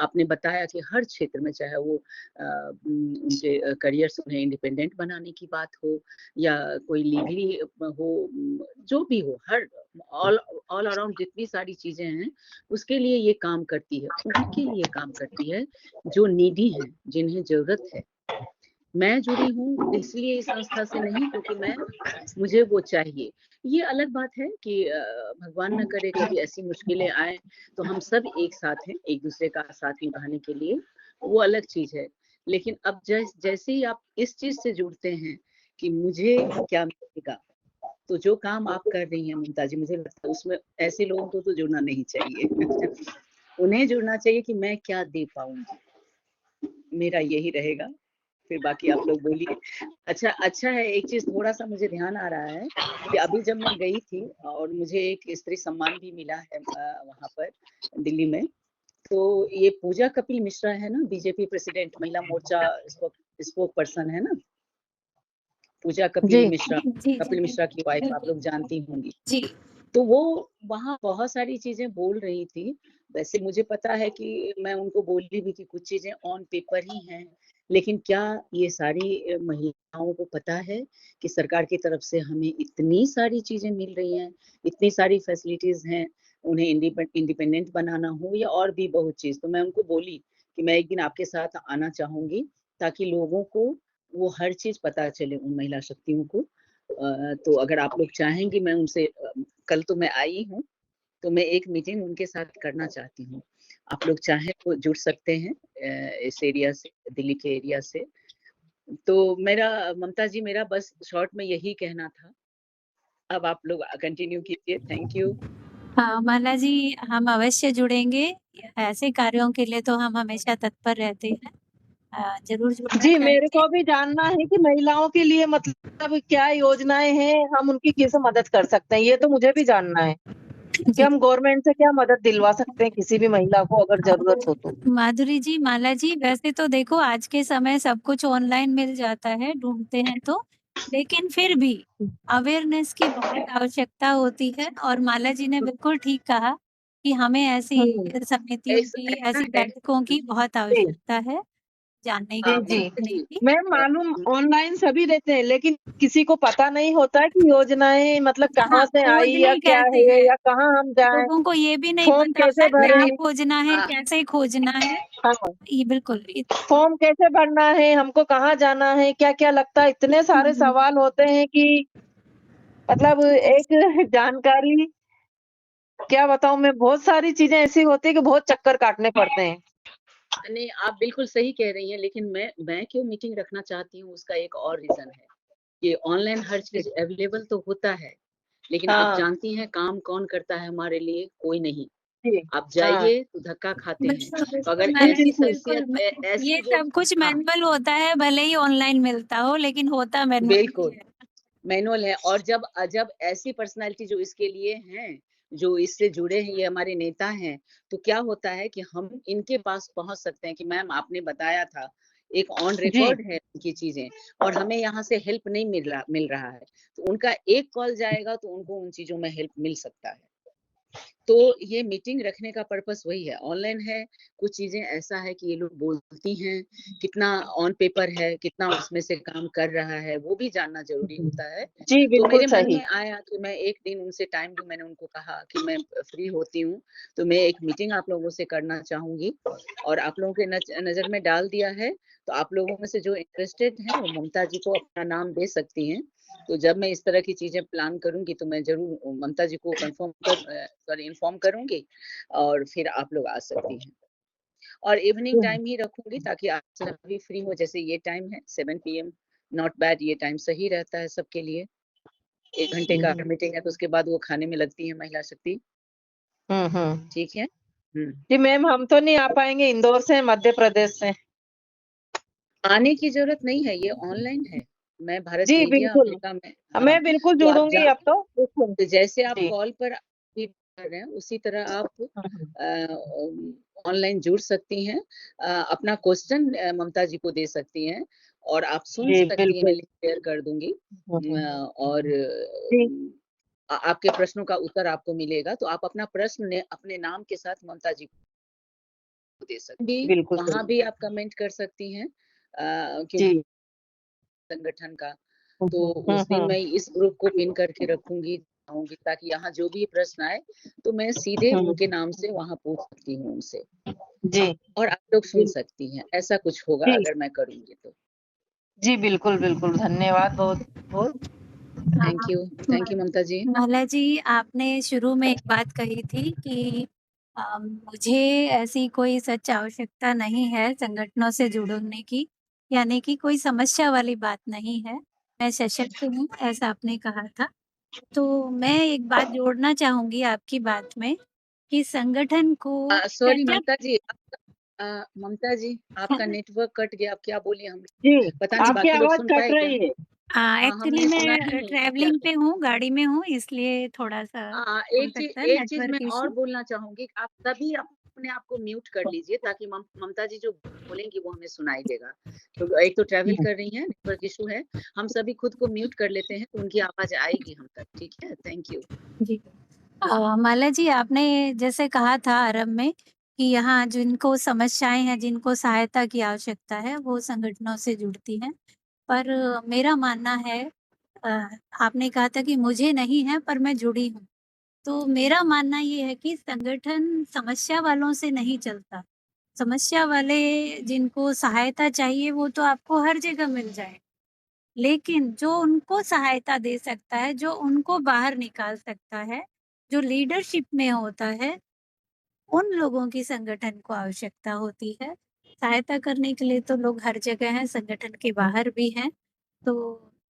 आपने बताया कि हर क्षेत्र में, चाहे वो उनके करियर्स, उन्हें इंडिपेंडेंट बनाने की बात हो या कोई लीगली हो, जो भी हो, हर ऑल ऑल अराउंड जितनी सारी चीजें हैं, उसके लिए ये काम करती है। उनके लिए काम करती है जो नीडी हैं, जिन्हें जरूरत है। मैं जुड़ी हूँ इसलिए इस संस्था से नहीं, क्योंकि मुझे वो चाहिए। ये अलग बात है कि भगवान न करे कभी ऐसी मुश्किलें आए तो हम सब एक साथ हैं, एक दूसरे का साथ निभाने के लिए, वो अलग चीज है। लेकिन अब जैसे ही आप इस चीज से जुड़ते हैं कि मुझे क्या मिलेगा, तो जो काम आप कर रही हैं ममता जी, मुझे लगता है उसमें ऐसे लोगों को तो जुड़ना नहीं चाहिए। उन्हें जुड़ना चाहिए कि मैं क्या दे पाऊंगी। मेरा यही रहेगा, फिर बाकी आप लोग बोलिए। अच्छा है, एक चीज थोड़ा सा मुझे ध्यान आ रहा है कि अभी जब मैं गई थी और मुझे एक स्त्री सम्मान भी मिला है वहां पर दिल्ली में, तो ये पूजा कपिल मिश्रा है ना, बीजेपी प्रेसिडेंट, महिला मोर्चा स्पोक पर्सन है ना, पूजा कपिल जी मिश्रा, हैं? जी, जी, कपिल मिश्रा की वाइफ, आप बिल्कुल। लोग जानती होंगी। जी। तो वो वहाँ बहुत सारी चीजें बोल रही थी। वैसे मुझे पता है कि मैं उनको बोली भी कि कुछ चीजें ऑन पेपर ही हैं, लेकिन क्या ये सारी महिलाओं को पता है कि सरकार की तरफ से हमें इतनी सारी चीजें मिल रही हैं, इतनी सारी फैसिलिटीज हैं, उन्हें इंडिपेंडेंट बनाना हो या और भी बहुत चीज। तो मैं उनको बोली कि मैं एक दिन आपके साथ आना चाहूंगी, ताकि लोगों को वो हर चीज पता चले, उन महिला शक्तियों को। तो अगर आप लोग चाहेंगी, मैं उनसे कल तो मैं आई हूँ, तो मैं एक मीटिंग उनके साथ करना चाहती हूँ। आप लोग चाहें तो जुड़ सकते हैं इस एरिया से, दिल्ली के एरिया से। तो मेरा ममता जी, मेरा बस शॉर्ट में यही कहना था। अब आप लोग कंटिन्यू कीजिए। Thank you. हाँ, माला जी हम अवश्य जुड़ेंगे। ऐसे कार्यों के लिए तो हम हमेशा तत्पर रहते हैं। ज़रूर जुड़ना जी, मेरे चाहेंगे। को भी जानना है कि महिलाओं के लिए मतलब क्या योजनाएं हैं, हम उनकी कैसे मदद कर सकते हैं, ये तो मुझे भी जानना है कि जी। हम गवर्नमेंट से क्या मदद दिलवा सकते हैं किसी भी महिला को अगर जरूरत हो तो। माधुरी जी, माला जी वैसे तो देखो आज के समय सब कुछ ऑनलाइन मिल जाता है, ढूँढते हैं तो। लेकिन फिर भी अवेयरनेस की बहुत आवश्यकता होती है और माला जी ने बिल्कुल ठीक कहा कि हमें ऐसी समितियों ऐसा की, ऐसा ऐसी है बैठकों की बहुत जी आवश्यकता है, जानने जी की, जी समझने जी की। मैम, मालूम ऑनलाइन सभी देते हैं, लेकिन किसी को पता नहीं होता है कि योजनाएं मतलब कहाँ हाँ, से आई या खोजने क्या कैसे है हैं? या कहाँ हम जाएं, लोगों को ये भी नहीं फॉर्म पता कैसे होता क्या भरें। खोजना है, हाँ कैसे खोजना है। हाँ, ये बिल्कुल फॉर्म कैसे भरना है, हमको कहाँ जाना है, क्या क्या लगता है, इतने सारे सवाल होते हैं कि मतलब एक जानकारी, क्या बताऊं मैं, बहुत सारी चीजें ऐसी होती है कि बहुत चक्कर काटने पड़ते हैं। नहीं, आप बिल्कुल सही कह रही हैं, लेकिन मैं क्यों मीटिंग रखना चाहती हूँ उसका एक और रीजन है कि ऑनलाइन हर चीज अवेलेबल तो होता है, लेकिन आप हाँ जानती हैं काम कौन करता है हमारे लिए? कोई नहीं। जी आप हाँ जाइए तो धक्का खाते हैं। बिल्कुल, तो बिल्कुल अगर माला जी, ऐसी बिल्कुल बिल्कुल शख्सियत ये ऐसी जो सब कुछ हाँ मैनुअल होता है, भले ही ऑनलाइन मिलता हो, लेकिन होता मैनुअल ही बिल्कुल है। मैनुअल है। और जब जब ऐसी पर्सनालिटी जो इसके लिए हैं, जो इससे जुड़े हैं, ये हमारे नेता हैं, तो क्या होता है कि हम इनके पास पहुंच सकते हैं कि मैम आपने बताया था, एक ऑन जी रिकॉर्ड है उनकी चीजें, और हमें यहाँ से हेल्प नहीं मिल रहा है, तो उनका एक कॉल जाएगा तो उनको उन चीजों में हेल्प मिल सकता है। तो ये मीटिंग रखने का पर्पस वही है। ऑनलाइन है, कुछ चीजें ऐसा है कि ये लोग बोलती हैं, कितना ऑन पेपर है, कितना उसमें से काम कर रहा है, वो भी जानना जरूरी होता है। जी तो बिल्कुल मेरे मन सही। में आया कि मैं एक दिन उनसे टाइम दूं। मैंने उनको कहा कि मैं फ्री होती हूँ तो मैं एक मीटिंग आप लोगों से करना चाहूंगी, और आप लोगों के नजर में डाल दिया है। तो आप लोगों में से जो इंटरेस्टेड हैं वो ममता जी को अपना नाम दे सकती हैं। तो जब मैं इस तरह की चीजें प्लान करूंगी तो मैं जरूर ममता जी को इन्फॉर्म करूंगी, और फिर आप लोग आ सकती हैं। और इवनिंग टाइम ही रखूंगी ताकि आप सभी फ्री हो। जैसे ये टाइम है 7 PM, नॉट बैड, ये टाइम सही रहता है सबके लिए। 1 घंटे का मीटिंग है तो उसके बाद वो खाने में लगती है महिला शक्ति। हम्म। ठीक है। जी मैम, हम तो नहीं आ पाएंगे, इंदौर से, मध्य प्रदेश से। आने की जरूरत नहीं है, ये ऑनलाइन है। मैं भारत जी के इंडिया बिल्कुल, अमेरिका में। मैं हाँ, बिल्कुल तो आप जुड़ूंगी अब तो, बिल्कुल। तो जैसे आप जी कॉल पर भी कर रहे हैं उसी तरह आप हम्म, ऑनलाइन जुड़ सकती हैं। अपना क्वेश्चन ममता जी को दे सकती हैं, और आप सुन जी सकती हैं। मैं बिल्कुल। लिंक शेयर कर दूंगी। हम्म, और जी आपके प्रश्नों का उत्तर आपको मिलेगा, तो आप अपना प्रश्न अपने नाम के साथ ममता जी को दे सकती हैं। बिल्कुल वहां सही। भी आप कमेंट कर सकती हैं, क्योंकि जी संगठन का। तो उस दिन हम्म। मैं इस ग्रुप को पिन करके रखूंगी ताकि यहाँ जो भी प्रश्न आए तो मैं सीधे हम्म, उनके नाम से वहाँ पूछ सकती हूँ उनसे, जी और आप लोग सुन सकती हैं। ऐसा कुछ होगा जी अगर मैं करूंगी तो। जी बिल्कुल बिल्कुल, धन्यवाद बहुत बहुत। Thank you. थैंक यू ममता जी। माला जी, आपने शुरू में एक बात कही थी कि मुझे ऐसी कोई सच आवश्यकता नहीं है संगठनों से जुड़ने की, यानी कि कोई समस्या वाली बात नहीं है। मैं सशक्त हूँ, ऐसा आपने कहा था। तो मैं एक बात जोड़ना चाहूँगी आपकी बात में कि संगठन को सॉरी क्या-क्या ममता जी, आपका नेटवर्क कट गया। आप क्या बोली? हम जी, पता नहीं आपकी बाकी लोग आवाज सुन कट पाए क्या? रही है। हाँ, एक्चुअली हमने सुना ही मैं नहीं क्या। ट्रैवलिंग पे हूँ, गाड़ी में हूँ, इसलिए थोड़ा-सा हो सकता है एक चीज मैं नेटवर्क और इश्यू। बोलना चाहूंगी, आप सभी अपने आप को म्यूट कर लीजिए ताकि ममता जी जो बोलेंगी वो हमें सुनाई देगा। क्योंकि एक तो ट्रैवल कर रही हैं, नेटवर्क इशू है। हम सभी खुद को म्यूट कर लेते हैं तो उनकी आवाज आएगी हम तक। ठीक है, थैंक यू। जी। माला जी, आपने जैसे कहा था आरंभ में कि यहाँ जिनको समस्याएँ हैं, जिनको सहायता की आवश्यकता है, वो संगठनों से जुड़ती हैं। पर मेरा मानना है अ, आपने कहा था कि मुझे नहीं है पर मैं जुड़ी हूँ। तो मेरा मानना ये है कि संगठन समस्या वालों से नहीं चलता। समस्या वाले जिनको सहायता चाहिए वो तो आपको हर जगह मिल जाए। लेकिन जो उनको सहायता दे सकता है, जो उनको बाहर निकाल सकता है, जो लीडरशिप में होता है, उन लोगों की संगठन को आवश्यकता होती है। सहायता करने के लिए तो लोग हर जगह हैं, संगठन के बाहर भी हैं। तो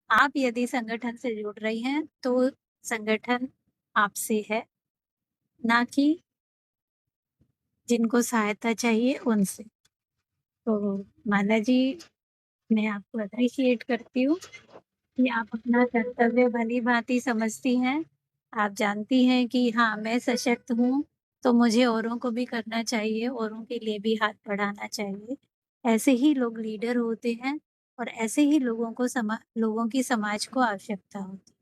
आप यदि संगठन से जुड़ रही हैं, तो संगठन आपसे है, ना कि जिनको सहायता चाहिए उनसे। तो माला जी, मैं आपको एप्रिशिएट करती हूँ कि आप अपना कर्तव्य भली-भाँति समझती हैं। आप जानती हैं कि हाँ, मैं सशक्त हूँ, तो मुझे औरों को भी करना चाहिए, औरों के लिए भी हाथ बढ़ाना चाहिए। ऐसे ही लोग लीडर होते हैं और ऐसे ही लोगों की समाज को आवश्यकता होती है।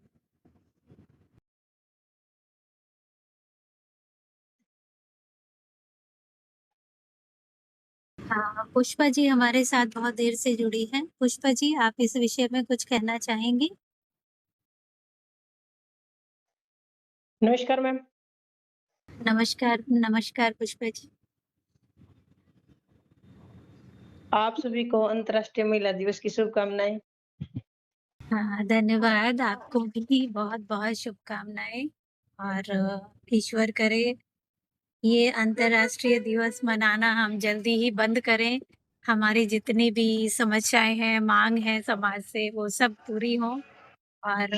हाँ, पुष्पा जी हमारे साथ बहुत देर से जुड़ी हैं। पुष्पा जी, आप इस विषय में कुछ कहना चाहेंगी? नमस्कार मैम। नमस्कार, नमस्कार पुष्पा जी। आप सभी को अंतर्राष्ट्रीय महिला दिवस की शुभकामनाएं। हाँ, धन्यवाद। आपको भी बहुत-बहुत शुभकामनाएँ और ईश्वर करे ये अंतर्राष्ट्रीय दिवस मनाना हम जल्दी ही बंद करें। हमारी जितनी भी समस्याएँ हैं, माँग है समाज से, वो सब पूरी हों और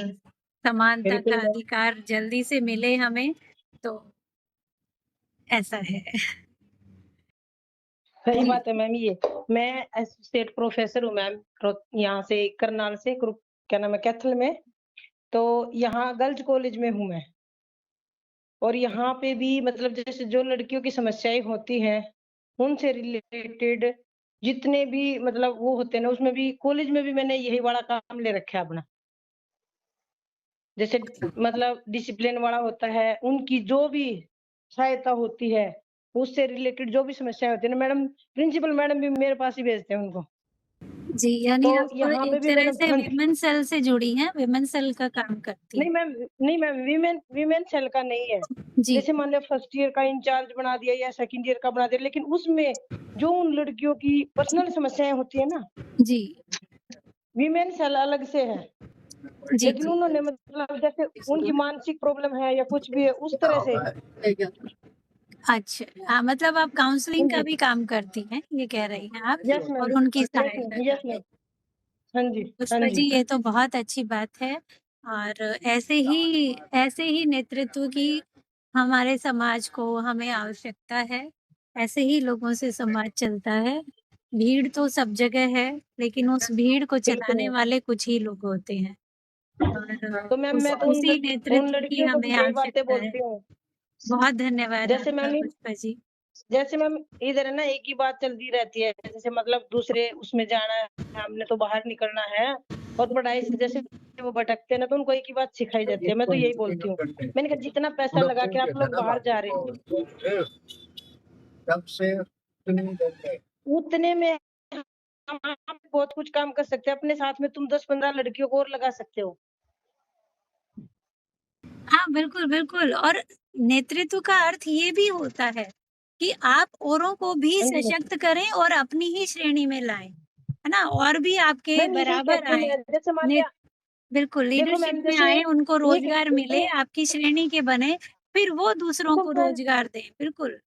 समानता बिल्कुल का मैम, अधिकार जल्दी से मिले हमें, तो ऐसा है। सही जी। बात है मैम। ये मैं एसोसिएट प्रोफेसर हूँ मैम, यहाँ से करनाल से क्या नाम है, कैथल में। तो यहाँ गर्ल्स कॉलेज में हूँ मैं। और यहाँ पे भी मतलब जैसे जो लड़कियों की समस्याएं होती हैं, उनसे रिलेटेड जितने भी मतलब वो होते हैं ना, उसमें भी कॉलेज में भी मैंने यही वाला काम ले रखा है अपना। जैसे मतलब डिसिप्लिन वाला होता है, उनकी जो भी सहायता होती है, उससे रिलेटेड जो भी समस्या होती है ना मैडम, प्रिंसिपल मैडम भी मेरे पास ही भेजते हैं उनको। जी, यानी तो आप यहाँ पे एक भी तरह मैडम से हाँ जी, विमेन सेल से जुड़ी हैं, विमेन सेल का काम करती नहीं हैं। मैम, नहीं मैम, वीमेन सेल का नहीं है। जी, जैसे मान लो फर्स्ट ईयर का इंचार्ज बना दिया या सेकंड ईयर का बना दिया, लेकिन उसमें जो उन लड़कियों की पर्सनल समस्याएं होती है ना, जी, वीमेन सेल अलग से है। जी, लेकिन जी। उन्होंने मतलब जैसे उनकी मानसिक प्रॉब्लम है या कुछ भी है उस तरह से। अच्छा, हाँ, मतलब आप हाँ काउंसलिंग का जी, भी काम करती हैं, ये कह रही हैं आप यस मैम, और उनकी यस सहायता मैम, यस करती मैम, हैं। हाँ जी, हाँ पुष्पा जी, जी, ये तो बहुत अच्छी बात है और ऐसे ही नेतृत्व की हमारे समाज को हमें आवश्यकता है। ऐसे ही लोगों से समाज चलता है। भीड़ तो सब जगह है, लेकिन उस भीड़ को बिल्कुल चलाने मैम। वाले कुछ ही लोग होते हैं और तो मैम मैं तो उसी उन नेतृत्व की लड़कियों को भी हमें यही बातें आवश्यकता है। बोलती हूँ। बहुत धन्यवाद जैसे आपका मैम पुष्पा जी। जैसे मैम इधर है ना, एक ही बात चलती रहती है, जैसे मतलब दूसरे उसमें जाना है, हमने तो बाहर निकलना है। और पढ़ाई से जैसे वो भटकते हैं ना, तो उनको एक ही बात सिखाई जाती है। मैं तो यही बोलती हूँ, मैंने कहा जितना पैसा लगा के आप लोग बाहर जा रहे हो, उतने में हम आप बहुत कुछ काम कर सकते हैं। अपने साथ में तुम 10-15 लड़कियों को और लगा सकते हो। हाँ, बिल्कुल, बिल्कुल और नेतृत्व का अर्थ ये भी होता है कि आप औरों को भी हाँ जी मैम, सशक्त करें और अपनी ही श्रेणी में लाएँ, है ना? और भी आपके मैम यही बराबर कहती हूँ आएँ, मैं। जैसे मान ने लिया, बिल्कुल देखो लीडरशिप मैम, में जैसे आएँ, उनको ये रोज़गार मिले, देखो आपकी श्रेणी के बने, फिर वो दूसरों देखो को मैम, रोज़गार दें, बिल्कुल।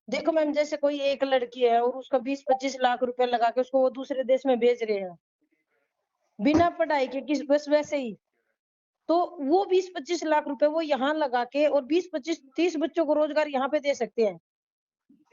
देखो मैम, जैसे कोई एक लड़की है और उसका 20-25 लाख रुपए लगा के उसको वो दूसरे देश में भेज रहे हैं, बिना पढ़ाई के, किस बस वैसे ही। तो वो 20-25 लाख रुपए वो यहाँ लगा के और 20-25-30 बच्चों को रोजगार यहाँ पे दे सकते हैं।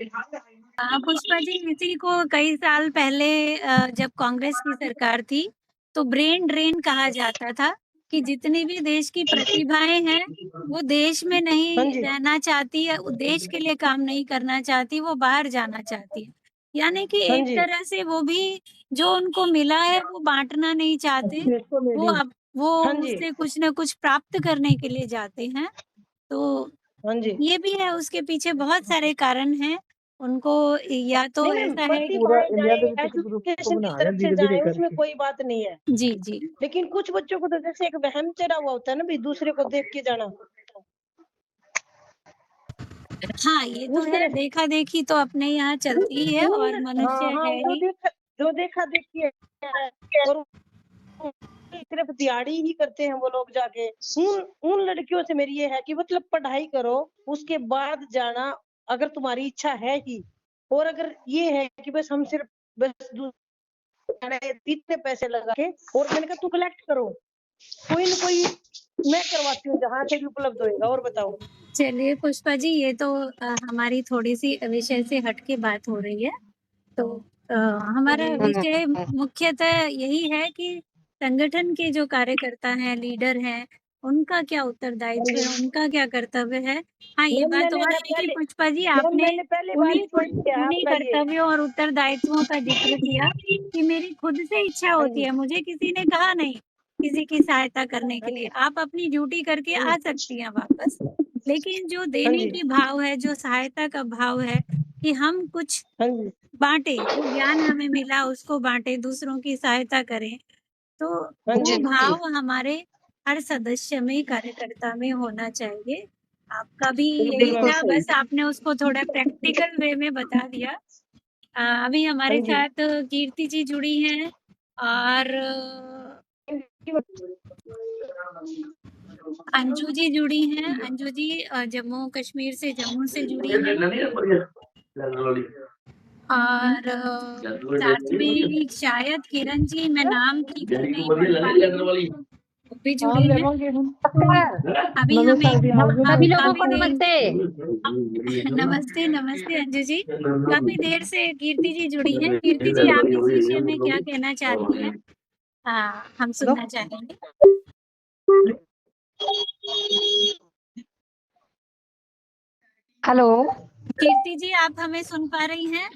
पुष्पा जी इसी को कई साल पहले जब कांग्रेस की सरकार थी, तो ब्रेन ड्रेन कहा जाता था कि जितनी भी देश की प्रतिभाएँ हैं, वो देश में हाँ नहीं जी, रहना चाहती है, वो देश के लिए काम नहीं करना चाहती, वो बाहर जाना चाहती है। यानी कि हाँ एक जी। तरह से वो भी जो उनको मिला है, वो बाँटना नहीं चाहते, वो हाँ जी, उससे कुछ न कुछ प्राप्त करने के लिए जाते हैं। तो हाँ जी। ये भी है, उसके पीछे बहुत सारे कारण हैं। उनको या तो नहीं मैम, ऐसा है कि प्रतिभाएं जाए, एजुकेशन की तरफ से जाए, उसमें कोई बात नहीं है। जी, जी। लेकिन कुछ बच्चों को तो जैसे एक वहम चढ़ा हुआ होता है ना, भाई दूसरे को देख के जाना, हाँ, ये तो उस है, तरह से देखा-देखी तो अपने यहाँ चलती ही है उन और मनुष्य हाँ, हाँ, है ही। जो देखा देखी है और सिर्फ दिहाड़ी ही करते हैं वो लोग जाके। उन लड़कियों से मेरी ये है कि मतलब पढ़ाई करो, उसके बाद जाना, अगर तुम्हारी इच्छा है ही। और अगर ये है कि बस हम सिर्फ बस इतने पैसे लगा के, और मैंने कहा तू कलेक्ट करो, कोई न कोई मैं करवाती हूँ जहाँ से भी उपलब्ध होएगा। और बताओ। चलिए पुष्पा जी, ये तो हमारी थोड़ी-सी विषय से हट के बात हो रही है। तो अ, हमारा जी, विषय मुख्यतः यही है कि संगठन के जो कार्यकर्ता हैं, लीडर हैं, उनका क्या उत्तरदायित्व है, उनका क्या कर्तव्य है। हाँ, ये मैम बात मैंने और ना है कि पहले पुष्पा जी मैम आपने मैंने पहले बार उन्हीं ज्वाइन किया उन्हीं अपना ये। कर्तव्यों और उत्तरदायित्वों का ज़िक्र किया कि मेरी खुद से इच्छा हाँ होती जी, है, मुझे किसी ने कहा नहीं, किसी की सहायता करने हाँ के लिए। जी, आप अपनी ड्यूटी करके हाँ आ जी, सकती हैं वापस, लेकिन जो हाँ देने जी, की भाव है, जो सहायता का भाव है कि हम कुछ हाँ जी, बाँटें, जो ज्ञान हमें मिला उसको बाँटें, दूसरों की सहायता करें, तो हाँ वो जी, भाव हमारे हर सदस्य में, कार्यकर्ता में होना चाहिए। आपका भी बिल्कुल यही मैम, था, बस आपने उसको थोड़ा प्रैक्टिकल वे में बता दिया। अभी हाँ हमारे जी। साथ कीर्ति जी जुड़ी हैं और अंजू जी जुड़ी हैं। अंजू जी जम्मू कश्मीर से, जम्मू से जुड़ी हैं। और साथ में शायद किरण जी, मैं नाम ठीक से नहीं पढ़ पा रही हूँ, वो भी जुड़ी हैं। तो अभी हमें सभी लोगों काफ़ी को देर नमस्ते। नमस्ते, नमस्ते अंजू जी। काफ़ी देर से कीर्ति जी जुड़ी हैं। कीर्ति जी, आप इस विषय में क्या कहना चाहती हैं? हम सुनना चाहेंगे। हेलो, कीर्ति जी, आप हमें सुन पा रही हैं?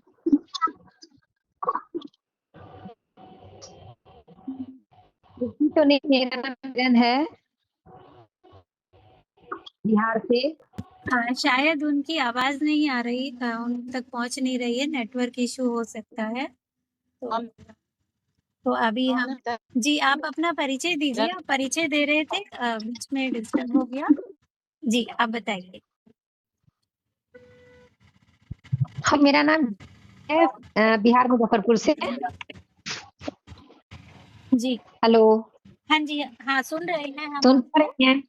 तो नहीं, मेरा नाम किरण है, बिहार से। शायद उनकी आवाज़ नहीं आ रही, उन तक पहुँच नहीं रही है, नेटवर्क इश्यू हो सकता है। तो अभी हम जी, आप अपना परिचय दीजिए। आप परिचय दे रहे थे, बीच में डिस्टर्ब हो गया। जी, आप बताइए। हाँ, मेरा नाम है, बिहार मुजफ्फरपुर से। जी। हेलो, हाँ जी, हाँ, सुन रहे हैं हम सुन पा आपको। रही हैं?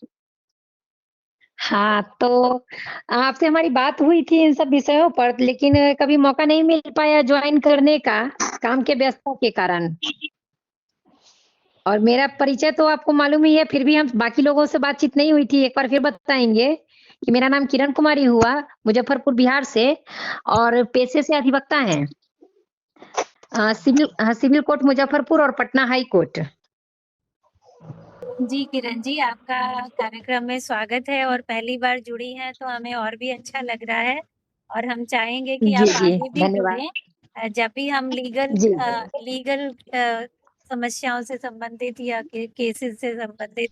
हाँ, तो आपसे हमारी बात हुई थी इन सब विषयों पर, लेकिन कभी मौका नहीं मिल पाया ज्वाइन करने का, काम के व्यस्तता के कारण। और मेरा परिचय तो आपको मालूम ही है, फिर भी हम बाकी लोगों से बातचीत नहीं हुई थी। एक बार फिर बताएंगे कि मेरा नाम किरण कुमारी हुआ, मुजफ्फरपुर बिहार से, और पेशे से अधिवक्ता हैं। सिविल कोर्ट मुजफ्फरपुर और पटना हाई कोर्ट। जी, किरण जी, आपका कार्यक्रम में स्वागत है और पहली बार जुड़ी हैं, तो हमें और भी अच्छा लग रहा है और हम चाहेंगे कि जी आप जी, आगे भी धन्यवाद। जुड़ें। जब भी हम जी लीगल समस्याओं से संबंधित या केसेस से संबंधित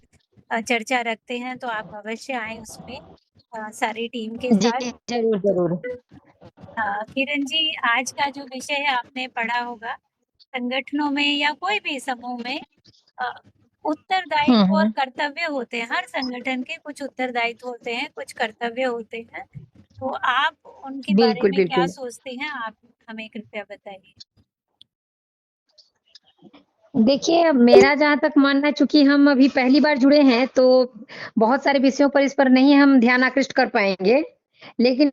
चर्चा रखते हैं, तो आप अवश्य आएँ उसमें सारी टीम के जी, साथ। जरूर जरूर। किरण जी, आज का जो विषय है आपने पढ़ा होगा, संगठनों में या कोई भी समूह में अ, उत्तरदायित्व और हम्म, कर्तव्य होते हैं। हर संगठन के कुछ उत्तरदायित्व होते हैं, कुछ कर्तव्य होते हैं। तो आप उनके बारे बिल्कुल में क्या बिल्कुल। सोचते हैं? आप हमें कृपया बताइए। देखिए, मेरा जहाँ तक मानना है, चूंकि हम अभी पहली बार जुड़े हैं, तो बहुत सारे विषयों पर इस पर नहीं हम ध्यान आकृष्ट कर पाएंगे, लेकिन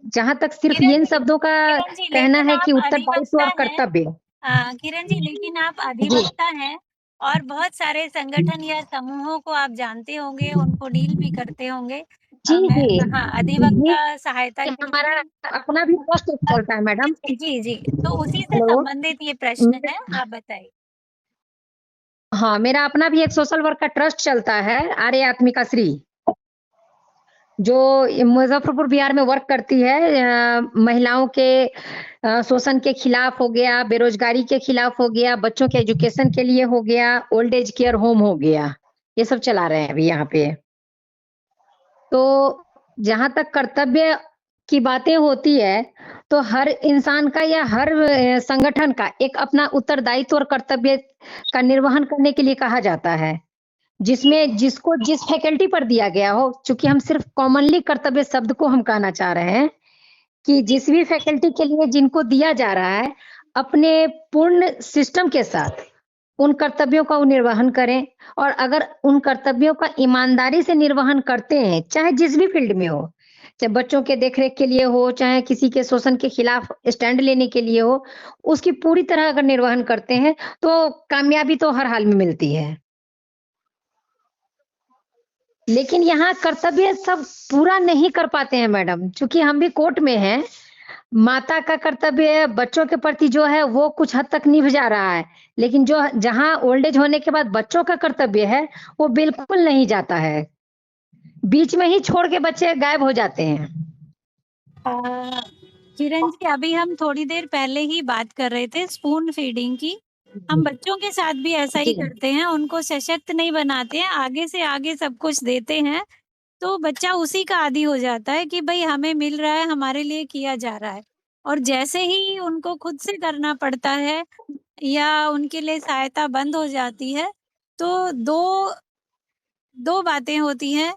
जहाँ तक सिर्फ इन शब्दों का किरण जी, कहना लेकिन है कि आप उत्तरदायित्व अधिवक्ता और हैं। कर्तव्य। किरण जी, लेकिन आप जी अधिवक्ता हैं और बहुत सारे संगठन या समूहों को आप जानते होंगे, उनको डील भी करते होंगे। जी मैं जी, हाँ, ये अधिवक्ता सहायता के लिए हमारा भी अपना भी ट्रस्ट चलता है मैडम। जी, जी। तो उसी से हेलो, संबंधित ये प्रश्न है, आप बताइए। हाँ, मेरा अपना भी एक सोशल वर्क का ट्रस्ट चलता है, आर्य आत्मिका श्री, जो मुजफ्फरपुर बिहार में वर्क करती है। महिलाओं के शोषण के खिलाफ हो गया, बेरोजगारी के खिलाफ हो गया, बच्चों के एजुकेशन के लिए हो गया, ओल्ड एज केयर होम हो गया, ये सब चला रहे हैं अभी यहाँ पे। तो जहां तक कर्तव्य की बातें होती है, तो हर इंसान का या हर संगठन का एक अपना उत्तरदायित्व और कर्तव्य का निर्वहन करने के लिए कहा जाता है, जिसमें जिसको जिस फैकल्टी पर दिया गया हो। चूंकि हम सिर्फ कॉमनली कर्तव्य शब्द को हम कहना चाह रहे हैं कि जिस भी फैकल्टी के लिए जिनको दिया जा रहा है, अपने पूर्ण सिस्टम के साथ उन कर्तव्यों का वो निर्वहन करें। और अगर उन कर्तव्यों का ईमानदारी से निर्वहन करते हैं, चाहे जिस भी फील्ड में हो, चाहे बच्चों के देखरेख के लिए हो, चाहे किसी के शोषण के खिलाफ स्टैंड लेने के लिए हो, उसकी पूरी तरह अगर निर्वहन करते हैं, तो कामयाबी तो हर हाल में मिलती है। लेकिन यहाँ कर्तव्य सब पूरा नहीं कर पाते हैं मैडम, क्योंकि हम भी कोर्ट में हैं। माता का कर्तव्य बच्चों के प्रति जो है वो कुछ हद तक निभ जा रहा है, लेकिन जो जहाँ ओल्ड एज होने के बाद बच्चों का कर्तव्य है वो बिल्कुल नहीं जाता है, बीच में ही छोड़ के बच्चे गायब हो जाते हैं। किरण जी, अभी हम थोड़ी देर पहले ही बात कर रहे थे स्पून फीडिंग की। हम बच्चों के साथ भी ऐसा ही जी। करते हैं, उनको सशक्त नहीं बनाते हैं, आगे से आगे सब कुछ देते हैं, तो बच्चा उसी का आदी हो जाता है कि भई हमें मिल रहा है, हमारे लिए किया जा रहा है। और जैसे ही उनको खुद से करना पड़ता है या उनके लिए सहायता बंद हो जाती है, तो 2 बातें होती हैं।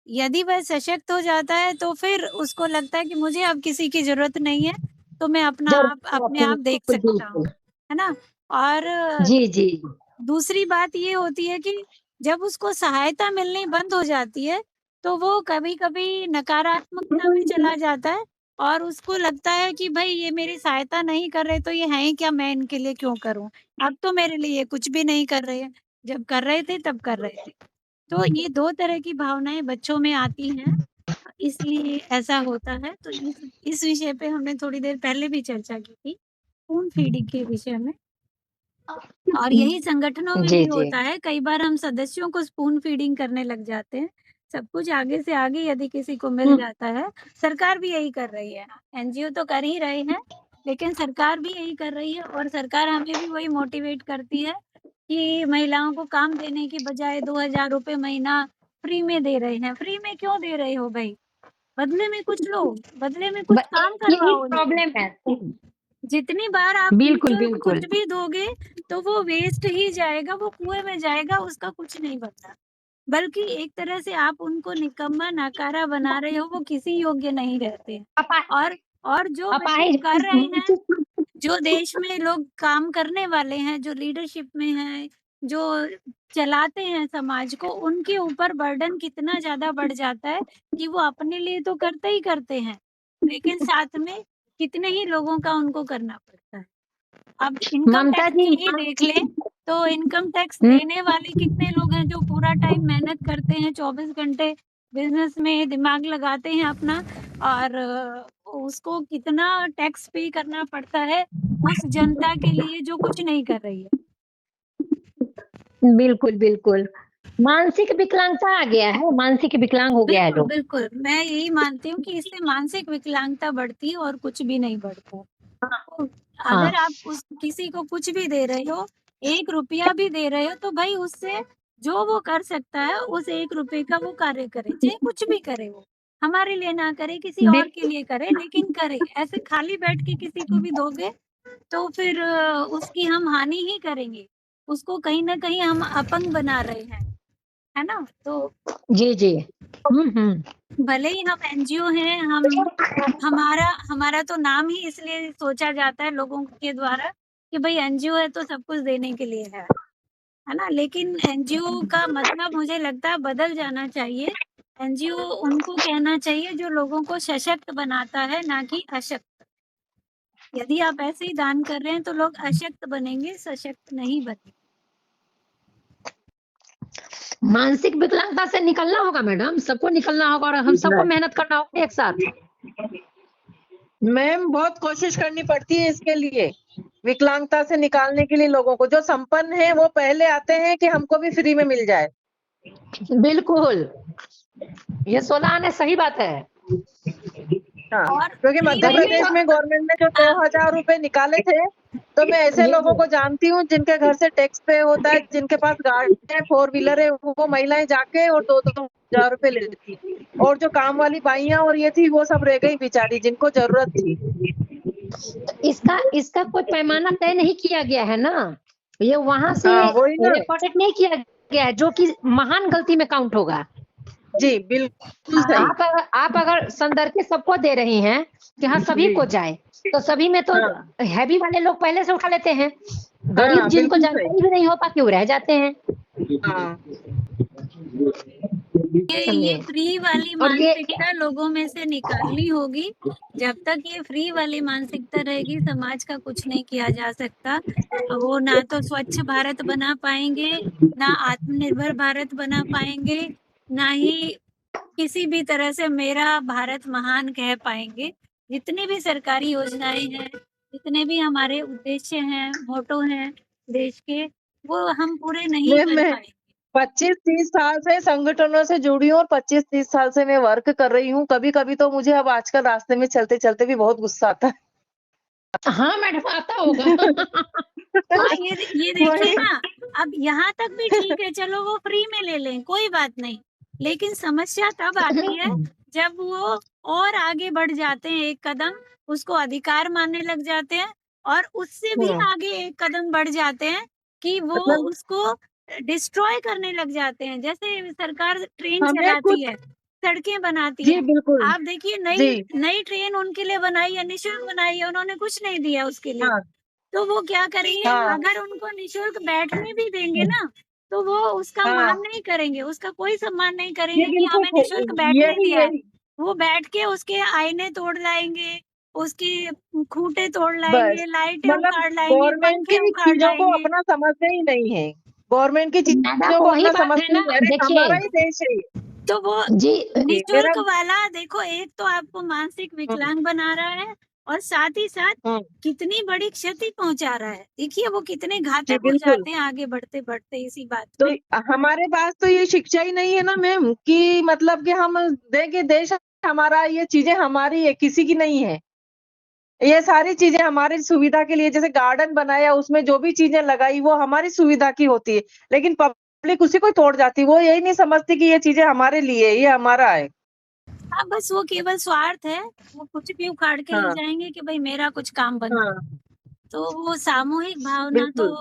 यदि वह सशक्त हो जाता है तो फिर उसको लगता है कि मुझे अब किसी की ज़रूरत नहीं है, तो मैं अपने आप देख सकता हूँ, बिल्कुल। है ना? और जी, जी। दूसरी बात ये होती है कि जब उसको सहायता मिलनी बंद हो जाती है, तो वो कभी-कभी नकारात्मकता में चला जाता है और उसको लगता है कि भई ये मेरी सहायता नहीं कर रहे तो ये हैं ही क्या, मैं इनके लिए क्यों करूँ? अब तो मेरे लिए कुछ भी नहीं कर रहे हैं, जब कर रहे थे तब कर रहे थे। तो ये 2 तरह की भावनाएँ बच्चों में आती हैं, इसलिए ऐसा होता है। तो इस विषय पे हमने थोड़ी देर पहले भी चर्चा की थी, स्पून फीडिंग के विषय में। और यही संगठनों में जी, भी जी। होता है, कई बार हम सदस्यों को स्पून फीडिंग करने लग जाते हैं। सब कुछ आगे से आगे यदि किसी को मिल जाता है, सरकार भी यही कर रही है। एनजीओ तो कर ही रहे हैं, लेकिन सरकार भी यही कर रही है और सरकार हमें भी वही मोटिवेट करती है कि महिलाओं को काम देने की बजाय 2000 रुपए महीना फ्री में दे रहे हैं। फ्री में क्यों दे रहे हो भई? बदले में कुछ लो, बदले में कुछ काम यही करवाओ उनको। प्रॉब्लम है। जितनी बार आप बिल्कुल, उनको बिल्कुल। कुछ भी दोगे, तो वो वेस्ट ही जाएगा, वो कुएँ में जाएगा, उसका कुछ नहीं बनता। बल्कि एक तरह से आप उनको निकम्मा, नाकारा बना रहे हो, वो किसी योग्य नहीं रहते हैं। अपा और जो बच्चे अपाहिज कर रहे हैं, जो देश में लोग काम करने वाले हैं, जो लीडरशिप में हैं, जो चलाते हैं समाज को, उनके ऊपर बर्डन कितना ज़्यादा बढ़ जाता है कि वो अपने लिए तो करते ही करते हैं, लेकिन साथ में कितने ही लोगों का उनको करना पड़ता है। अब इनकम ममता टैक्स जी के ही देख लें, तो इनकम टैक्स हुँ, देने वाले कितने लोग हैं जो पूरा टाइम मेहनत करते हैं, 24 घंटे बिज़नेस में दिमाग लगाते हैं अपना और उसको कितना टैक्स पे करना पड़ता है उस जनता के लिए जो कुछ नहीं कर रही है। बिल्कुल, बिल्कुल। मानसिक विकलांगता आ गया है, मानसिक विकलांग हो गया है बिल्कुल, लोग। बिल्कुल। मैं यही मानती हूँ कि इससे मानसिक विकलांगता बढ़ती है और कुछ भी नहीं बढ़ता। तो हाँ, अगर आप उस किसी को कुछ भी दे रहे हो, 1 रुपया भी दे रहे हो तो भई उससे जो वो कर सकता है उस 1 रुपए का वो कार्य करे, चाहे कुछ भी करे वो। हमारे लिए ना करे, किसी और के बिल लिए करे लेकिन करे। ऐसे खाली बैठ के किसी को भी दोगे तो फिर उसकी हम हानि ही करेंगे। उसको कहीं न कहीं हम अपंग बना रहे हैं, है ना? तो जी, जी। हुँ। भले ही हम एनजीओ हैं, हमारा तो नाम ही इसलिए सोचा जाता है लोगों के द्वारा कि भई एनजीओ है तो सब कुछ देने के लिए है ना? लेकिन एनजीओ का मतलब मुझे लगता है बदल जाना चाहिए। एनजीओ उनको कहना चाहिए जो लोगों को सशक्त बनाता है, ना कि अशक्त। यदि आप ऐसे ही दान कर रहे हैं तो लोग अशक्त बनेंगे, सशक्त नहीं बनेंगे। मानसिक विकलांगता से निकलना होगा मैडम, सबको निकलना होगा और हम सबको मेहनत करना होगा एक साथ। मैम बहुत कोशिश करनी पड़ती है इसके लिए, विकलांगता से निकालने के लिए लोगों को। जो संपन्न है वो पहले आते हैं कि हमको भी फ्री में मिल जाए। बिल्कुल, ये 16 आने सही बात है। हाँ, और क्योंकि फ्री मध्य में भी प्रदेश में गवर्नमेंट ने जो 2000 रुपए निकाले थे, तो मैं ऐसे लोगों को जानती हूँ जिनके घर से टैक्स पे होता है, जिनके पास गाड़ी है, 4 व्हीलर है, वो महिलाएं जाके और 2-2 हजार रुपए ले लेती थी। और जो काम वाली बाइयां और ये थी वो सब रह गई बेचारी जिनको जरूरत थी। इसका कोई पैमाना तय नहीं किया गया है ना, ये वहाँ से हाँ, वही ना। रिकॉर्डेड नहीं किया गया है, जो कि महान गलती में काउंट होगा। जी, बिल्कुल सही। आप अगर संदर्भ के सबको दे रही हैं कि हाँ सभी जी। को जाए, तो सभी में तो हाँ। हैवी वाले लोग पहले से उठा लेते हैं, गरीब हाँ, जिनको बिल्कुल जानकारी भी नहीं होता कि वो रह जाते हैं। हाँ। ये समझे? फ्री वाली और ये मानसिकता लोगों में से निकालनी होगी। जब तक ये फ्री वाली मानसिकता रहेगी, समाज का कुछ नहीं किया जा सकता। वो ना तो स्वच्छ भारत बना पाएँगे, ना आत्मनिर्भर भारत बना पाएँगे, ना ही किसी भी तरह से मेरा भारत महान कह पाएँगे। जितनी भी सरकारी योजनाएँ हैं, जितने भी हमारे उद्देश्य हैं, मोटो हैं देश के, वो हम पूरे नहीं कर मैं पाएँगे। 25-30 साल से संगठनों से जुड़ी हूँ और 25-30 साल से मैं वर्क कर रही हूँ। कभी-कभी तो मुझे अब आजकल रास्ते में चलते-चलते भी बहुत गुस्सा आता है। हाँ मैडम, आता होगा। हाँ, ये देखिए वही ना, अब यहाँ तक भी ठीक है, चलो वो फ्री में ले लें, कोई बात नहीं। लेकिन समस्या तब आती है जब वो और आगे बढ़ जाते हैं एक कदम, उसको अधिकार मानने लग जाते हैं और उससे भी हुँ, आगे एक कदम बढ़ जाते हैं कि वो मतलब उसको डिस्ट्रॉय करने लग जाते हैं। जैसे सरकार ट्रेन हमें कुछ चलाती है, सड़कें बनाती जी, है। बिल्कुल। आप देखिए नई जी, नई ट्रेन उनके लिए बनाई है, निःशुल्क बनाई है, उन्होंने कुछ नहीं दिया उसके लिए। हाँ, तो वो क्या करेंगे, हाँ, अगर उनको निःशुल्क बैठने भी देंगे ना, तो वो उसका हाँ। मान नहीं करेंगे, उसका कोई सम्मान नहीं ये करेंगे कि बिल्कुल हमें निःशुल्क बैठने यही दिया है। यही वो बैठ के उसके आईने तोड़ लाएँगे, उसकी खूंटें तोड़ बस, लाएँगे, लाइटें मतलब उखाड़ लाएँगे, गवर्नमेंट पंखे की उखाड़ चीज़ों को लाएँगे। अपना समझते ही नहीं है। गवर्नमेंट की मैडम चीज़ों को वही अपना बात है समझते ही ना, नहीं, अरे देखिए हमारा ही देश है ये। तो वो जी। जी, मेरा निःशुल्क वाला देखो, एक तो आपको मानसिक हुँ, विकलांग बना रहा है और साथ ही साथ हुँ। कितनी बड़ी क्षति पहुँचा रहा है। देखिए वो कितने जी, घातक हो बिल्कुल। जाते हैं आगे बढ़ते-बढ़ते इसी बात तो में। हमारे पास तो ये शिक्षा ही नहीं है ना मैम कि मतलब कि हम देखें देश हमारा, ये चीज़ें हमारी है, किसी की नहीं है। ये सारी चीज़ें हमारी सुविधा के लिए, जैसे गार्डन बनाया उसमें जो भी चीज़ें लगाई वो हमारी सुविधा की होती है। लेकिन पब्लिक उसी को तोड़ जाती है। वो यही नहीं समझती कि ये चीज़ें हमारे लिए है, ये हमारा है। हाँ, बस वो केवल स्वार्थ है, वो कुछ भी उखाड़ के ले हाँ, जाएँगे कि भई मेरा कुछ काम बन जाए। हाँ, तो वो सामूहिक भावना तो बिल्कुल।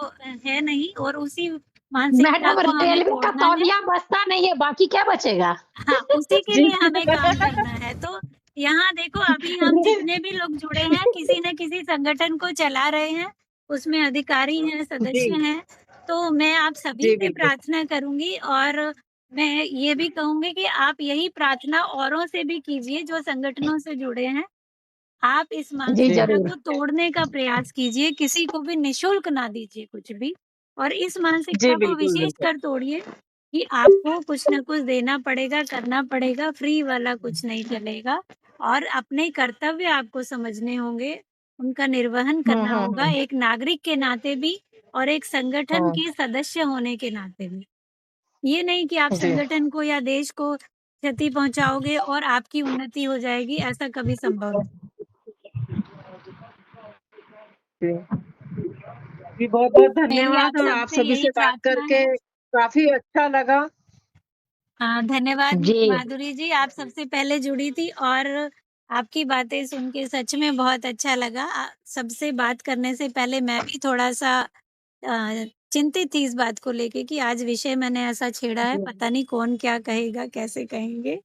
है नहीं और उसी मानसिकता मैडम को हमें रेलवे का तोड़ना है। तौलिया बचता नहीं है, बाकी क्या बचेगा? हाँ, उसी के जी। लिए हमें काम करना है। तो यहाँ देखो अभी हम जितने भी लोग जुड़े हैं, किसी न किसी संगठन को चला रहे हैं, उसमें अधिकारी हैं, जी, सदस्य हैं। तो मैं आप सभी जी, से बिल्कुल। प्रार्थना करूँगी और मैं ये भी कहूँगी कि आप यही प्रार्थना औरों से भी कीजिए जो संगठनों से जुड़े हैं। आप इस जी, जी, मानसिकता ज़रूर। को तोड़ने का प्रयास कीजिए, किसी को भी निःशुल्क ना दीजिए कुछ भी और इस जी, मानसिकता को बिल्कुल, बिल्कुल। विशेषकर तोड़िए कि आपको कुछ न कुछ देना पड़ेगा, करना पड़ेगा, फ्री वाला कुछ नहीं चलेगा और अपने कर्तव्य आपको समझने होंगे, उनका निर्वहन हुँ, करना हुँ, होगा, हुँ, एक नागरिक के नाते भी और एक संगठन हुँ। के सदस्य होने के नाते भी। ये नहीं कि आप जी, संगठन को या देश को क्षति पहुँचाओगे और आपकी उन्नति हो जाएगी, ऐसा कभी संभव नहीं। जी। जी, बहुत-बहुत मेरी आप धन्यवाद और आप सबसे सभी यही से बात प्रार्थना करके है। काफ़ी अच्छा लगा। धन्यवाद जी। माधुरी जी, आप सबसे पहले जुड़ी थी और आपकी बातें सुन के सच में बहुत अच्छा लगा। सबसे बात करने से पहले मैं भी थोड़ा-सा चिंतित थी इस बात को लेके कि आज विषय मैंने ऐसा छेड़ा है, जी। पता नहीं कौन क्या कहेगा, कैसे कहेंगे।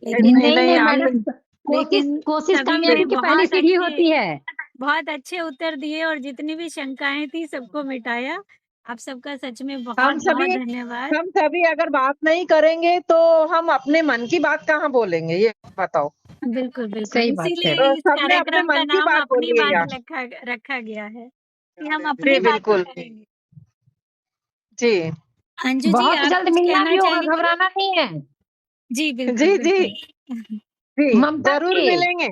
लेकिन नहीं, नहीं, नहीं, नहीं आपने मैडम, कोशिश लेकिन कोशिश सभी ने कामयाबी की पहली सीढ़ी होती है। बहुत अच्छे उत्तर दिए और जितनी भी शंकाएँ थी सबको मिटाया। आप सबका सच में हम बहुत-बहुत सभी धन्यवाद। हम सभी अगर बात नहीं करेंगे तो हम अपने मन की बात कहाँ बोलेंगे, ये बताओ? बिल्कुल, बिल्कुल। सही बात है। इसीलिए तो इस सबने अपने कार्यक्रम का मन की नाम बात अपनी बोली है बात यार। रखा गया है, कि हम जी, अपनी बातें बिल्कुल। करेंगे। जी। अंजू जी, बहुत आप जल्द कुछ मिलना कहना भी होगा, चाहेंगी? घबराना नहीं है। जी, बिल्कुल, जी, जी, बिल्कुल। जी, ममता ज़रूर जी, मिलेंगे।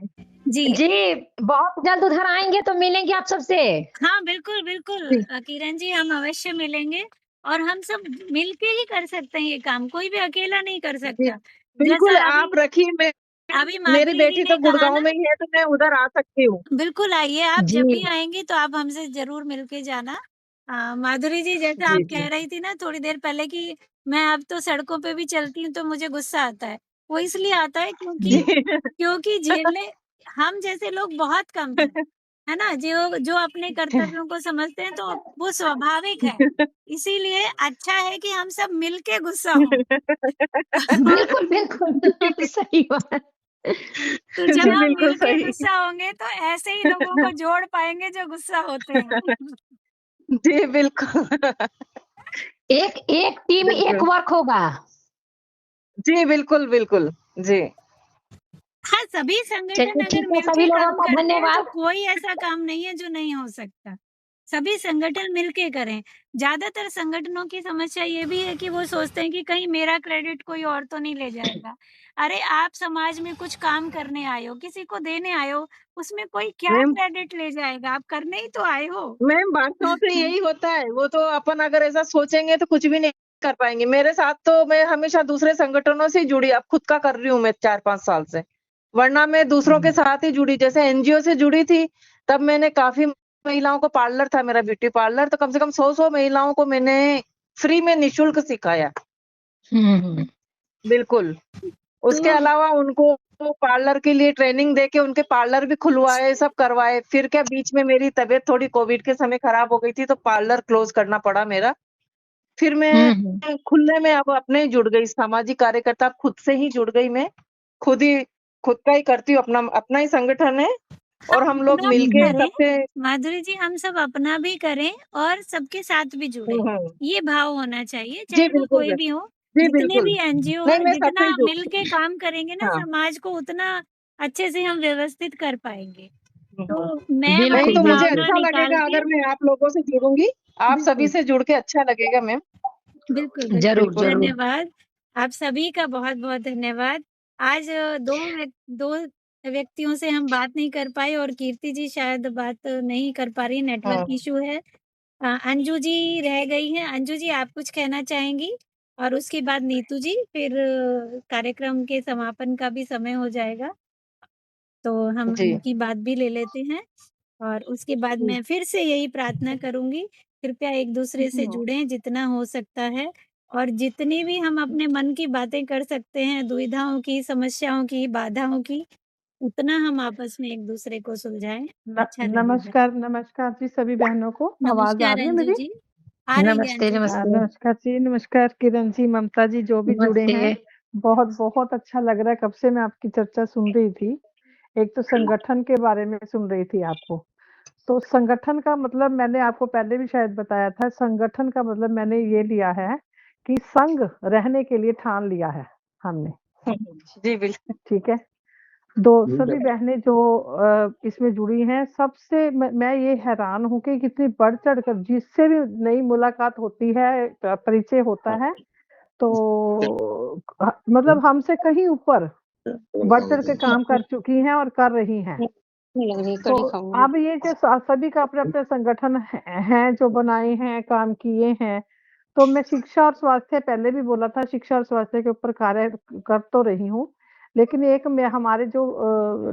जी। जी, बहुत जल्द उधर आएँगे तो मिलेंगे आप सबसे। हाँ, बिल्कुल, बिल्कुल। जी, किरण जी हम अवश्य मिलेंगे और हम सब मिलके ही कर सकते हैं ये काम, कोई भी अकेला नहीं कर जी, सकता। बिल्कुल जैसा आप रखिए, मैं अभी मेरी माधुरी जी बेटी ने तो कहा गुड़गाँव ना, में ही है तो मैं उधर आ सकती हूँ। बिल्कुल आइए आप, जी, जब भी आएँगी तो आप हमसे ज़रूर मिल के जाना। माधुरी जी जैसा आप जी, कह जी। रही थी ना थोड़ी देर पहले कि मैं अब तो सड़कों पे भी चलती हूँ तो मुझे गुस्सा आता है। वो इसलिए आता है जी। क्योंकि झेलने हम जैसे लोग बहुत कम हैं, है ना? जो जो अपने कर्तव्यों को समझते हैं तो वो स्वाभाविक है। इसीलिए अच्छा है कि हम सब मिल के गुस्सा हों। बिल्कुल, बिल्कुल, सही बात। तो जब जी, हम बिल्कुल मिल के सही। गुस्सा होंगे तो ऐसे ही लोगों को जोड़ पाएँगे जो गुस्सा होते हैं। जी, बिल्कुल। एक एक टीम एक बिल्कुल। वर्क होगा। जी, बिल्कुल, बिल्कुल। जी। हाँ, सभी संगठन चलिए अगर ठीक है, सभी मिलके लोगों काम का करते हैं तो धन्यवाद। कोई ऐसा काम नहीं है जो नहीं हो सकता। सभी संगठन मिलके करें। ज़्यादातर संगठनों की समस्या ये भी है कि वो सोचते हैं कि कहीं मेरा क्रेडिट कोई और तो नहीं ले जाएगा। अरे आप समाज में कुछ काम करने आए हो, किसी को देने आए हो, उसमें कोई क्या मैम क्रेडिट ले जाएगा? आप करने ही तो आए हो। मैम बादशाहों से यही होता है, वो तो अपन अगर ऐसा सोचेंगे तो कुछ भी नहीं कर पाएंगे। मेरे साथ तो मैं हमेशा दूसरे संगठनों से ही जुड़ी, अब खुद का कर रही हूँ मैं 4-5 साल से, वरना मैं दूसरों के साथ ही जुड़ी। जैसे एनजीओ से जुड़ी थी, तब मैंने काफी महिलाओं को, पार्लर था मेरा ब्यूटी पार्लर, तो कम से कम 100 महिलाओं को मैंने फ्री में निःशुल्क सिखाया। बिल्कुल। उसके तो अलावा उनको पार्लर के लिए ट्रेनिंग देके उनके पार्लर भी खुलवाए, सब करवाए। फिर क्या बीच में मेरी तबीयत थोड़ी कोविड के समय खराब हो गई थी, तो पार्लर क्लोज करना पड़ा मेरा। फिर मैं खुलने में अब अपने ही जुड़ गई, सामाजिक कार्यकर्ता खुद से ही जुड़ गई मैं। खुद का ही करती हूँ, अपना ही संगठन है और हम लोग अपना भी मिलके करें, सबसे माधुरी जी, हम सब अपना भी करें और सबके साथ भी जुड़े। ये भाव होना चाहिए, जी चाहे वो बिल्कुल कोई मैम, भी हो। जी जितने बिल्कुल। भी एनजीओ नहीं हैं, मैं सबसे जितना ही जुड़ मिल के काम करेंगे ना, हाँ। समाज को उतना अच्छे से हम व्यवस्थित कर पाएँगे। तो मैं नहीं वही तो मुझे भावना अच्छा निकाल लगेगा के अगर मैं आप लोगों से जुड़ूंगी, आप सभी बिल्कुल, से जुड़ के अच्छा लगेगा मैम। बिल्कुल, बिल्कुल। जरूर बिल्कुल। जरूर। धन्यवाद। आप सभी का बहुत-बहुत धन्यवाद। आज 2 व्यक्तियों से हम बात नहीं कर पाए और कीर्ति जी शायद बात नहीं कर पा रही, नेटवर्क हाँ। इश्यू है। अंजू जी रह गई हैं। अंजू जी आप कुछ कहना चाहेंगी? और उसके बाद नीतू जी, फिर कार्यक्रम के समापन का भी समय हो जाएगा। तो हम जी। उनकी बात भी ले लेते हैं और उसके बाद मैं फिर से यही प्रार्थना करूँगी, कृपया एक-दूसरे से जुड़ें जितना हो सकता है और जितनी भी हम अपने मन की बातें कर सकते हैं, दुविधाओं की, समस्याओं की, बाधाओं की, उतना हम आपस में एक-दूसरे को सुलझाएँ, अच्छा लगेगा। नमस्कार नमस्कार जी सभी बहनों को। आवाज आ नमस्कार रही है अंजू मेरी? जी। आ रही है नमस्ते अंजू जी। नमस्ते। नमस्कार जी, नमस्कार किरण जी, ममता जी जो भी जुड़े हैं। नमस्ते। बहुत बहुत अच्छा लग रहा है, कब से मैं आपकी चर्चा सुन रही थी। एक तो संगठन के बारे में सुन रही थी आपको। तो संगठन का मतलब मैंने आपको पहले भी शायद बताया था, संगठन का मतलब मैंने ये लिया है कि संग रहने के लिए ठान लिया है हमने। जी बिल्कुल। ठीक है? सभी बहनें जो इसमें जुड़ी हैं, सबसे मैं ये हैरान हूँ कि कितनी बढ़-चढ़ कर जिससे भी नई मुलाकात होती है, परिचय होता है, तो मतलब हमसे कहीं ऊपर बढ़-चढ़ के काम कर चुकी हैं और कर रही हैं। तो अब ये जो सभी का अपने-अपने संगठन हैं जो बनाए हैं, काम किए हैं, तो मैं शिक्षा और स्वास्थ्य पहले भी बोला था, शिक्षा और स्वास्थ्य के ऊपर कार्य कर तो रही हूँ। लेकिन एक मैं हमारे जो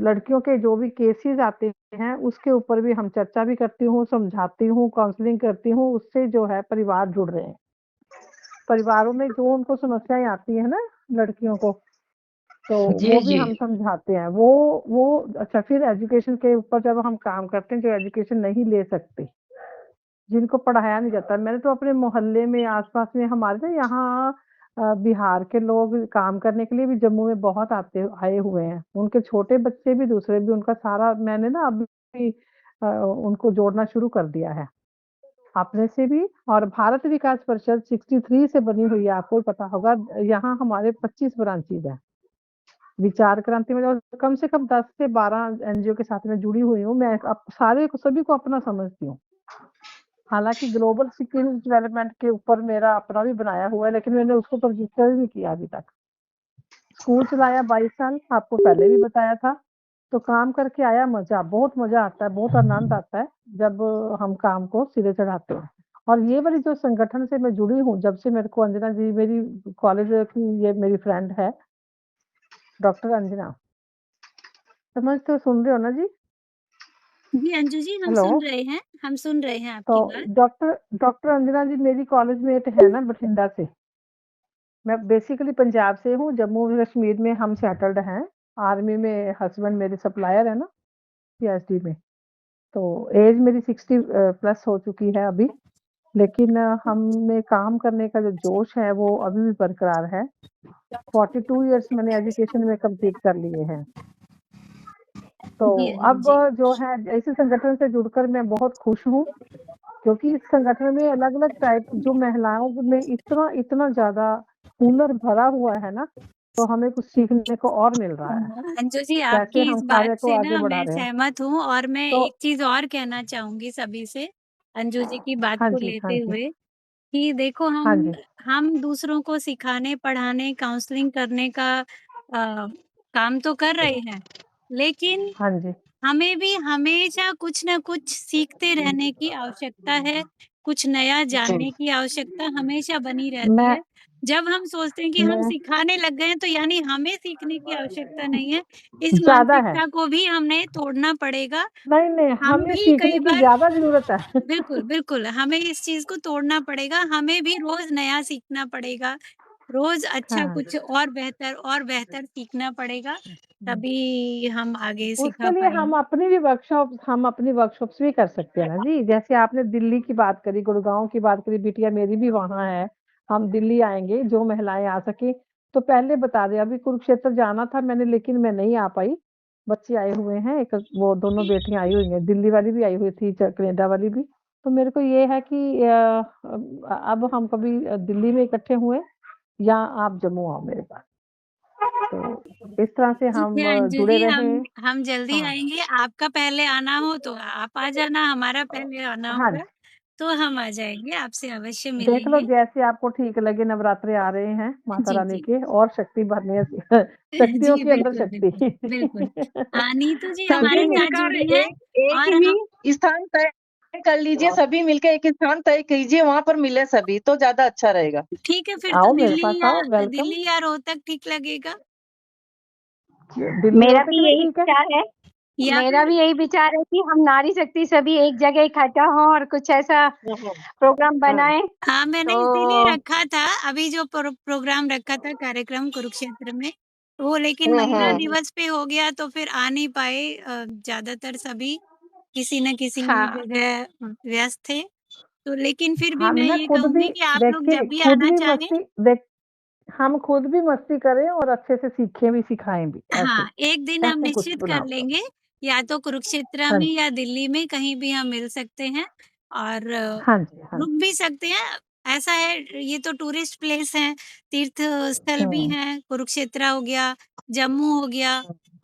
लड़कियों के जो भी केसेज़ आते हैं, उसके ऊपर भी हम चर्चा भी करती हूँ, समझाती हूँ, काउंसलिंग करती हूँ, उससे जो है परिवार जुड़ रहे हैं। परिवारों में जो उनको समस्याएँ आती हैं ना लड़कियों को, तो जी वो भी जी। हम समझाते हैं। वो अच्छा फिर एजुकेशन के ऊपर जब हम काम करते हैं, जो एजुकेशन नहीं ले सकते, जिनको पढ़ाया नहीं जाता। मैंने तो अपने मोहल्ले में, आस-पास में हमारे ना यहाँ बिहार के लोग काम करने के लिए भी जम्मू में बहुत आए हुए हैं। उनके छोटे बच्चे भी, दूसरे भी, उनका सारा मैंने ना अभी उनको जोड़ना शुरू कर दिया है। अपने से भी और भारत विकास परिषद 63 से बनी हुई है, आपको भी पता होगा। यहाँ हमारे 25 ब्रांचेज़ हैं। विचार क्रांति में और कम से कम 10 से 12 एनजीओ के साथ में जुड़ी हुई हूँ। मैं सभी को अपना समझती हूँ। हालाँकि ग्लोबल स्किल डेवलपमेंट के ऊपर मेरा अपना भी बनाया हुआ है, लेकिन मैंने उसको ऊपर रजिस्टर ही नहीं किया अभी तक। स्कूल चलाया 22 साल, आपको पहले भी बताया था। तो काम करके आया मज़ा, बहुत मज़ा आता है, बहुत आनंद आता है, जब हम काम को सिरे चढ़ाते हैं। और ये वाली जो संगठन से मैं जुड़ी हूँ, जब से मेरे को अंजना जी मेरी कॉलेज की ये मेरी फ्रेंड है, डॉक्टर अंजना। समझ तो सुन रहे हो ना जी? जी, अंजू जी हम हेलो। सुन रहे हैं, हम सुन रहे हैं तो आपकी बात। डॉक्टर अंजना जी मेरी कॉलेज मेट है ना बठिंडा से। मैं बेसिकली पंजाब से हूँ, जम्मू कश्मीर में हम सेटल्ड हैं। आर्मी में हस्बैंड मेरे सप्लायर है ना पीएचडी में। तो एज मेरी 60 प्लस हो चुकी है अभी, लेकिन हम में काम करने का जो जोश है वो अभी भी बरकरार है। 42 इयर्स मैंने एजुकेशन में कंप्लीट कर लिए हैं। तो जी, अंजू अब जी। जो है ऐसे संगठन से जुड़कर मैं बहुत खुश हूँ, क्योंकि इस संगठन में अलग-अलग टाइप जो महिलाओं में इतना ज़्यादा हुनर भरा हुआ है ना, तो हमें कुछ सीखने को और मिल रहा है। अंजू जी कैसे आपकी हम इस बात कार्य को से आगे ना बढ़ा मैं रहे हैं। सहमत हूँ और मैं तो एक चीज़ और कहना चाहूँगी सभी से अंजू जी की बात हाँ को जी, हाँ लेते जी, हुए कि देखो हाँ जी, हम दूसरों को सिखाने, पढ़ाने, काउंसलिंग करने का काम तो कर रहे हैं, लेकिन हाँ जी। हमें भी हमेशा कुछ न कुछ सीखते रहने की आवश्यकता है, कुछ नया जानने की आवश्यकता हमेशा बनी रहती मैं है। जब हम सोचते हैं कि हम मैं सिखाने लग गए हैं तो यानी हमें सीखने की आवश्यकता नहीं है, इस ज़्यादा है। मानसिकता को भी हमें तोड़ना पड़ेगा। नहीं, नहीं, हम हमें भी कई सीखने की बार ज़्यादा ज़रूरत है। बिल्कुल, बिल्कुल, हमें इस चीज़ को तोड़ना पड़ेगा, हमें भी रोज़ नया सीखना पड़ेगा, रोज़ अच्छा हाँ। कुछ और बेहतर सीखना पड़ेगा, तभी हम आगे उसके सिखा लिए पाएँगे। हम अपनी वर्कशॉप्स भी कर सकते हैं ना जी। जैसे आपने दिल्ली की बात करी, गुड़गाँव की बात करी, बिटिया मेरी भी वहाँ है। हम दिल्ली आएँगे, जो महिलाएँ आ सकें, तो पहले बता दें। अभी कुरुक्षेत्र जाना था मैंने, लेकिन मैं नहीं आ पाई। बच्चे आए हुए हैं, एक वो दोनों बेटियाँ आई हुई हैं, दिल्ली वाली भी आई हुई थी, कनाडा वाली भी। तो मेरे को ये है कि अब हम कभी दिल्ली में इकट्ठे हुए या आप जम्मू आओ मेरे पास। तो इस तरह से ठीक हम है अंजू जुड़े जी, रहें। हम जल्दी हाँ। आएँगे, आपका पहले आना हो तो आप आ जाना, हमारा पहले आना हाँ होगा, जी, तो हम आ जाएँगे, आपसे अवश्य देख लो मिलेंगे। जैसे आपको ठीक लगे। नवरात्रे आ रहे हैं माता जी, रानी जी। के, और शक्ति भरने शक्तियों जी, के अंदर बिल्कुल, शक्ति। बिल्कुल, बिल्कुल। नीतू जी सभी हमारे साथ मिलकर जुड़ी हैं एक और हम ही स्थान तय कर लीजिए, सभी मिलकर एक स्थान तय कीजिए, वहां पर मिले सभी तो ज्यादा अच्छा रहेगा। ठीक है, फिर तो आओ मेरे पास आओ, वेलकम। दिल्ली या रोहतक ठीक लगेगा? दिल्ली मेरा रोहतक भी में यही ठीक है। विचार है। या मेरा फिर भी यही विचार है कि हम नारी शक्ति सभी एक जगह इकट्ठा हों और कुछ ऐसा प्रोग्राम बनाएं। हाँ, मैंने इसीलिए तो रखा था, अभी जो प्रोग्राम रखा था कार्यक्रम कुरुक्षेत्र में, वो लेकिन महिला दिवस पे हो गया तो फिर आ नहीं पाए ज़्यादातर सभी, किसी न किसी हाँ, जगह व्यस्त थे। तो लेकिन फिर भी हम मैं ना ये खुद भी कहूँगी कि आप लोग देखिए, जब भी आना चाहें हम खुद भी मस्ती करें और अच्छे से सीखें भी, सिखाएं भी, ऐसे हाँ, एक दिन हम ऐसे कुछ निश्चित कर बनाओ तो। लेंगे, या तो कुरुक्षेत्र हाँ में जी, या दिल्ली में कहीं भी हम मिल सकते हैं और हाँ जी, हाँ रुक जी। भी सकते हैं। ऐसा है, ये तो टूरिस्ट प्लेस हैं, तीर्थ स्थल भी हम्म, हैं, कुरुक्षेत्र हो गया, जम्मू हो गया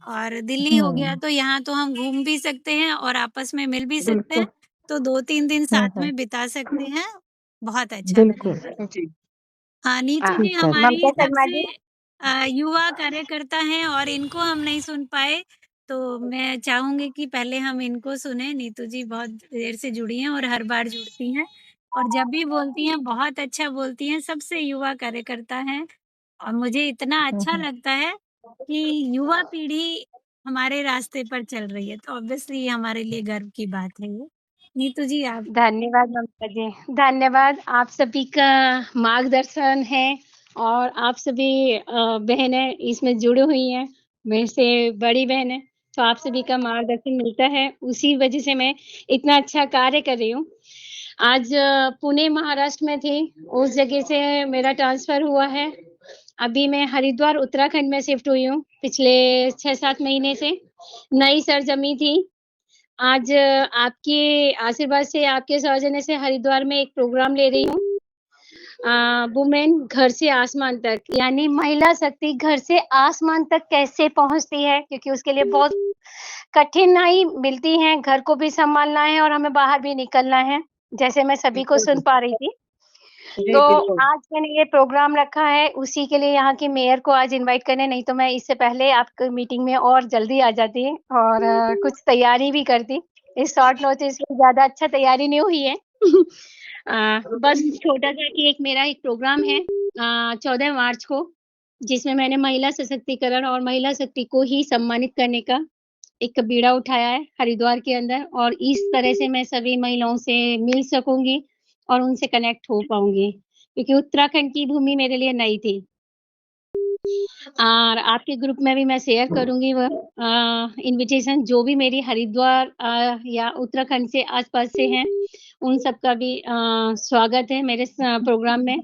और दिल्ली हो गया, हम्म, तो यहाँ तो हम घूम भी सकते हैं और आपस में मिल भी सकते हैं, बिल्कुल। तो 2-3 दिन साथ हम्म, में बिता सकते हैं, बहुत अच्छा बिल्कुल। लगेगा। जी। नीतू जी ठीक है, हमारी ममता शर्मा सबसे जी। युवा कार्यकर्ता हैं और इनको हम नहीं सुन पाए, तो मैं चाहूँगी कि पहले हम इनको सुनें। नीतू जी बहुत देर से जुड़ी हैं और हर बार जुड़ती हैं और जब भी बोलती हैं बहुत अच्छा बोलती हैं, सबसे युवा कार्यकर्ता हैं और मुझे इतना अच्छा हम्म। लगता है कि युवा पीढ़ी हमारे रास्ते पर चल रही है, तो ऑब्वियसली हमारे लिए गर्व की बात है ये। नीतू जी आप धन्यवाद ममता जी, धन्यवाद। आप सभी का मार्गदर्शन है और आप सभी बहनें इसमें जुड़ी हुई हैं, मेरे से बड़ी बहन है, तो आप सभी का मार्गदर्शन मिलता है, उसी वजह से मैं इतना अच्छा कार्य कर रही हूँ। आज पुणे महाराष्ट्र में थी, उस जगह से मेरा ट्रांसफर हुआ है। अभी मैं हरिद्वार उत्तराखंड में शिफ्ट हुई हूँ पिछले 6-7 महीने से। नई सरजमी थी। आज आपके आशीर्वाद से, आपके सौजन्य से हरिद्वार में एक प्रोग्राम ले रही हूँ। वुमेन घर से आसमान तक, यानी महिला शक्ति घर से आसमान तक कैसे पहुँचती है, क्योंकि उसके लिए बहुत कठिनाई मिलती है, घर को भी सँभालना है और हमें बाहर भी निकलना है, जैसे मैं सभी को सुन पा रही थी। जी तो बिल्कुल। आज मैंने ये प्रोग्राम रखा है, उसी के लिए यहाँ की मेयर को आज इनवाइट करने, नहीं तो मैं इससे पहले आपकी मीटिंग में और जल्दी आ जाती और कुछ तैयारी भी करती। इस शॉर्ट नोटिस में ज़्यादा अच्छा तैयारी नहीं हुई है। बस छोटा-सा कि मेरा एक प्रोग्राम है 14 मार्च को, जिसमें मैंने महिला सशक्तिकरण और महिला शक्ति को ही सम्मानित करने का एक बीड़ा उठाया है हरिद्वार के अंदर, और इस तरह से मैं सभी महिलाओं से मिल सकूँगी और उनसे कनेक्ट हो पाऊँगी, क्योंकि उत्तराखंड की भूमि मेरे लिए नई थी। और आपके ग्रुप में भी मैं शेयर करूँगी वह इन्विटेशन, जो भी मेरी हरिद्वार या उत्तराखंड से आस-पास से हैं, उन सबका भी स्वागत है मेरे प्रोग्राम में।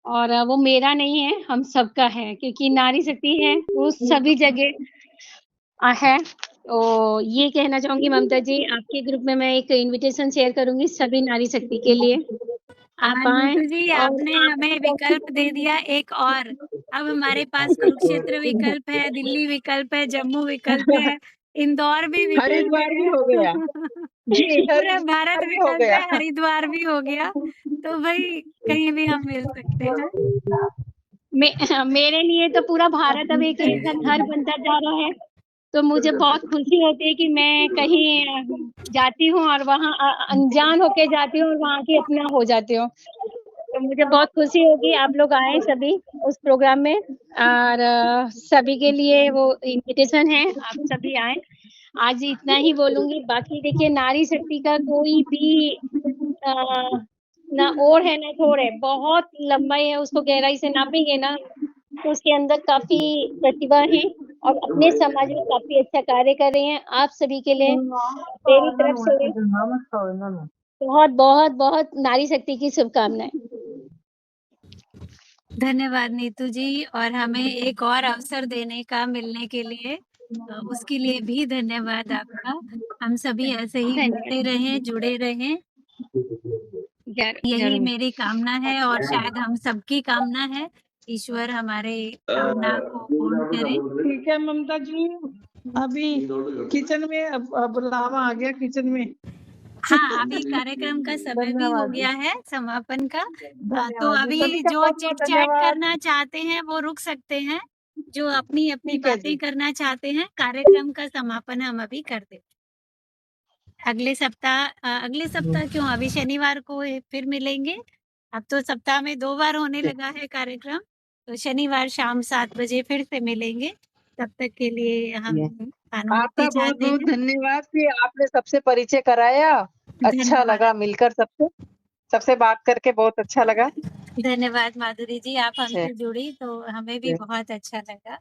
और वो मेरा नहीं है, हम सबका है, क्योंकि नारी शक्ति है, वो सभी जगह है। तो ये कहना चाहूँगी ममता जी, आपके ग्रुप में मैं एक इन्विटेशन शेयर करूँगी सभी नारी शक्ति के लिए। आप आएँ नीतू जी और आपने हमें विकल्प दे दिया एक और। अब हमारे पास कुरुक्षेत्र विकल्प है, दिल्ली विकल्प है, जम्मू विकल्प है, इंदौर भी विकल्प हरिद्वार भी है। हो गया। जी पूरा भारत हरिद्वार में भी हो करते गया। हैं, हरिद्वार भी हो गया, तो भाई कहीं भी हम मिल सकते हैं। मेरे लिए तो पूरा भारत अब एक ऐसा घर बनता जा रहा है, तो मुझे बहुत खुशी होती है कि मैं कहीं जाती हूँ और वहाँ अनजान होके जाती हूँ और वहाँ की अपना हो जाती हूँ। तो मुझे बहुत खुशी होगी आप लोग आए सभी उस प्रोग्राम में, और सभी के लिए वो इनविटेशन है, आप सभी आए। आज इतना ही बोलूंगी, बाकी देखिए नारी शक्ति का कोई भी ना ओर है ना छोर है, बहुत लंबाई है, उसको गहराई से नापेंगे ना तो उसके अंदर काफी प्रतिभा है और अपने समाज में काफी अच्छा कार्य कर रही हैं। आप सभी के लिए मेरी तरफ से बहुत बहुत बहुत नारी शक्ति की शुभकामनाएं। धन्यवाद नीतू जी, और हमें एक और अवसर देने का मिलने के लिए उसके लिए भी धन्यवाद आपका। हम सभी ऐसे ही मिलते रहें, जुड़े रहें, यही मेरी कामना है और शायद हम सबकी कामना है। ईश्वर हमारे कामना को पूर्ण करे। ठीक है ममता जी, अभी किचन में अब बुलावा आ गया किचन में। हाँ, अभी कार्यक्रम का समय भी हो गया है समापन का। तो धन्यवाद जी, सभी अभी का जो बहुत बहुत चिट चैट धन्यवाद। करना चाहते हैं वो रुक सकते हैं, जो अपनी अपनी ठीक है बातें जी। करना चाहते हैं। कार्यक्रम का समापन हम अभी कर देते हैं। अगले सप्ताह क्यों, अभी शनिवार को फिर मिलेंगे। अब तो सप्ताह में 2 बार होने लगा है कार्यक्रम, तो शनिवार शाम 7 बजे फिर से मिलेंगे। तब तक के लिए हम अनुमति आपका बहुत चाहते बहुत हैं। धन्यवाद कि आपने सबसे परिचय कराया। अच्छा धन्यवाद। लगा मिलकर सबसे बात करके बहुत अच्छा लगा। धन्यवाद माधुरी जी, आप हमसे जुड़ी तो हमें भी बहुत अच्छा लगा।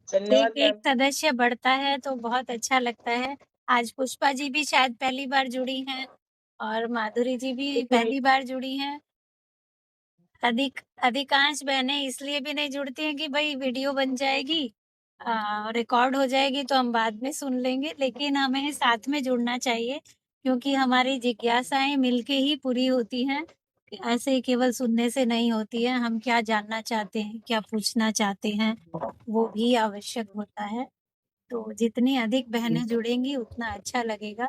एक सदस्य बढ़ता है तो बहुत अच्छा लगता है। आज पुष्पा जी भी शायद पहली बार जुड़ी हैं और माधुरी जी भी पहली बार जुड़ी हैं। अधिकांश बहनें इसलिए भी नहीं जुड़ती हैं कि भाई वीडियो बन जाएगी, रिकॉर्ड हो जाएगी तो हम बाद में सुन लेंगे, लेकिन हमें साथ में जुड़ना चाहिए क्योंकि हमारी जिज्ञासाएं मिलके ही पूरी होती हैं। ऐसे केवल सुनने से नहीं होती है, हम क्या जानना चाहते हैं, क्या पूछना चाहते हैं, वो भी आवश्यक होता है। तो जितनी अधिक बहनें जुड़ेंगी उतना अच्छा लगेगा।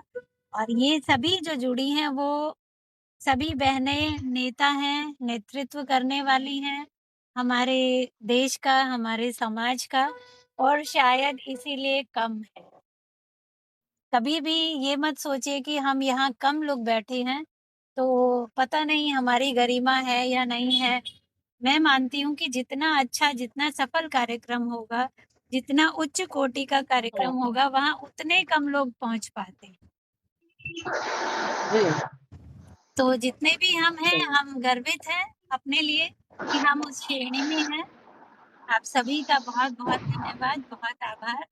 और ये सभी जो जुड़ी हैं वो सभी बहनें नेता हैं, नेतृत्व करने वाली हैं हमारे देश का, हमारे समाज का, और शायद इसीलिए कम है। कभी भी ये मत सोचिए कि हम यहाँ कम लोग बैठे हैं तो पता नहीं हमारी गरिमा है या नहीं है। मैं मानती हूँ कि जितना अच्छा, जितना सफल कार्यक्रम होगा, जितना उच्च कोटि का कार्यक्रम होगा, वहाँ उतने कम लोग पहुँच पाते हैं। तो जितने भी हम हैं, हम गर्वित हैं अपने लिए कि हम उस श्रेणी में हैं। आप सभी का बहुत-बहुत धन्यवाद, बहुत आभार।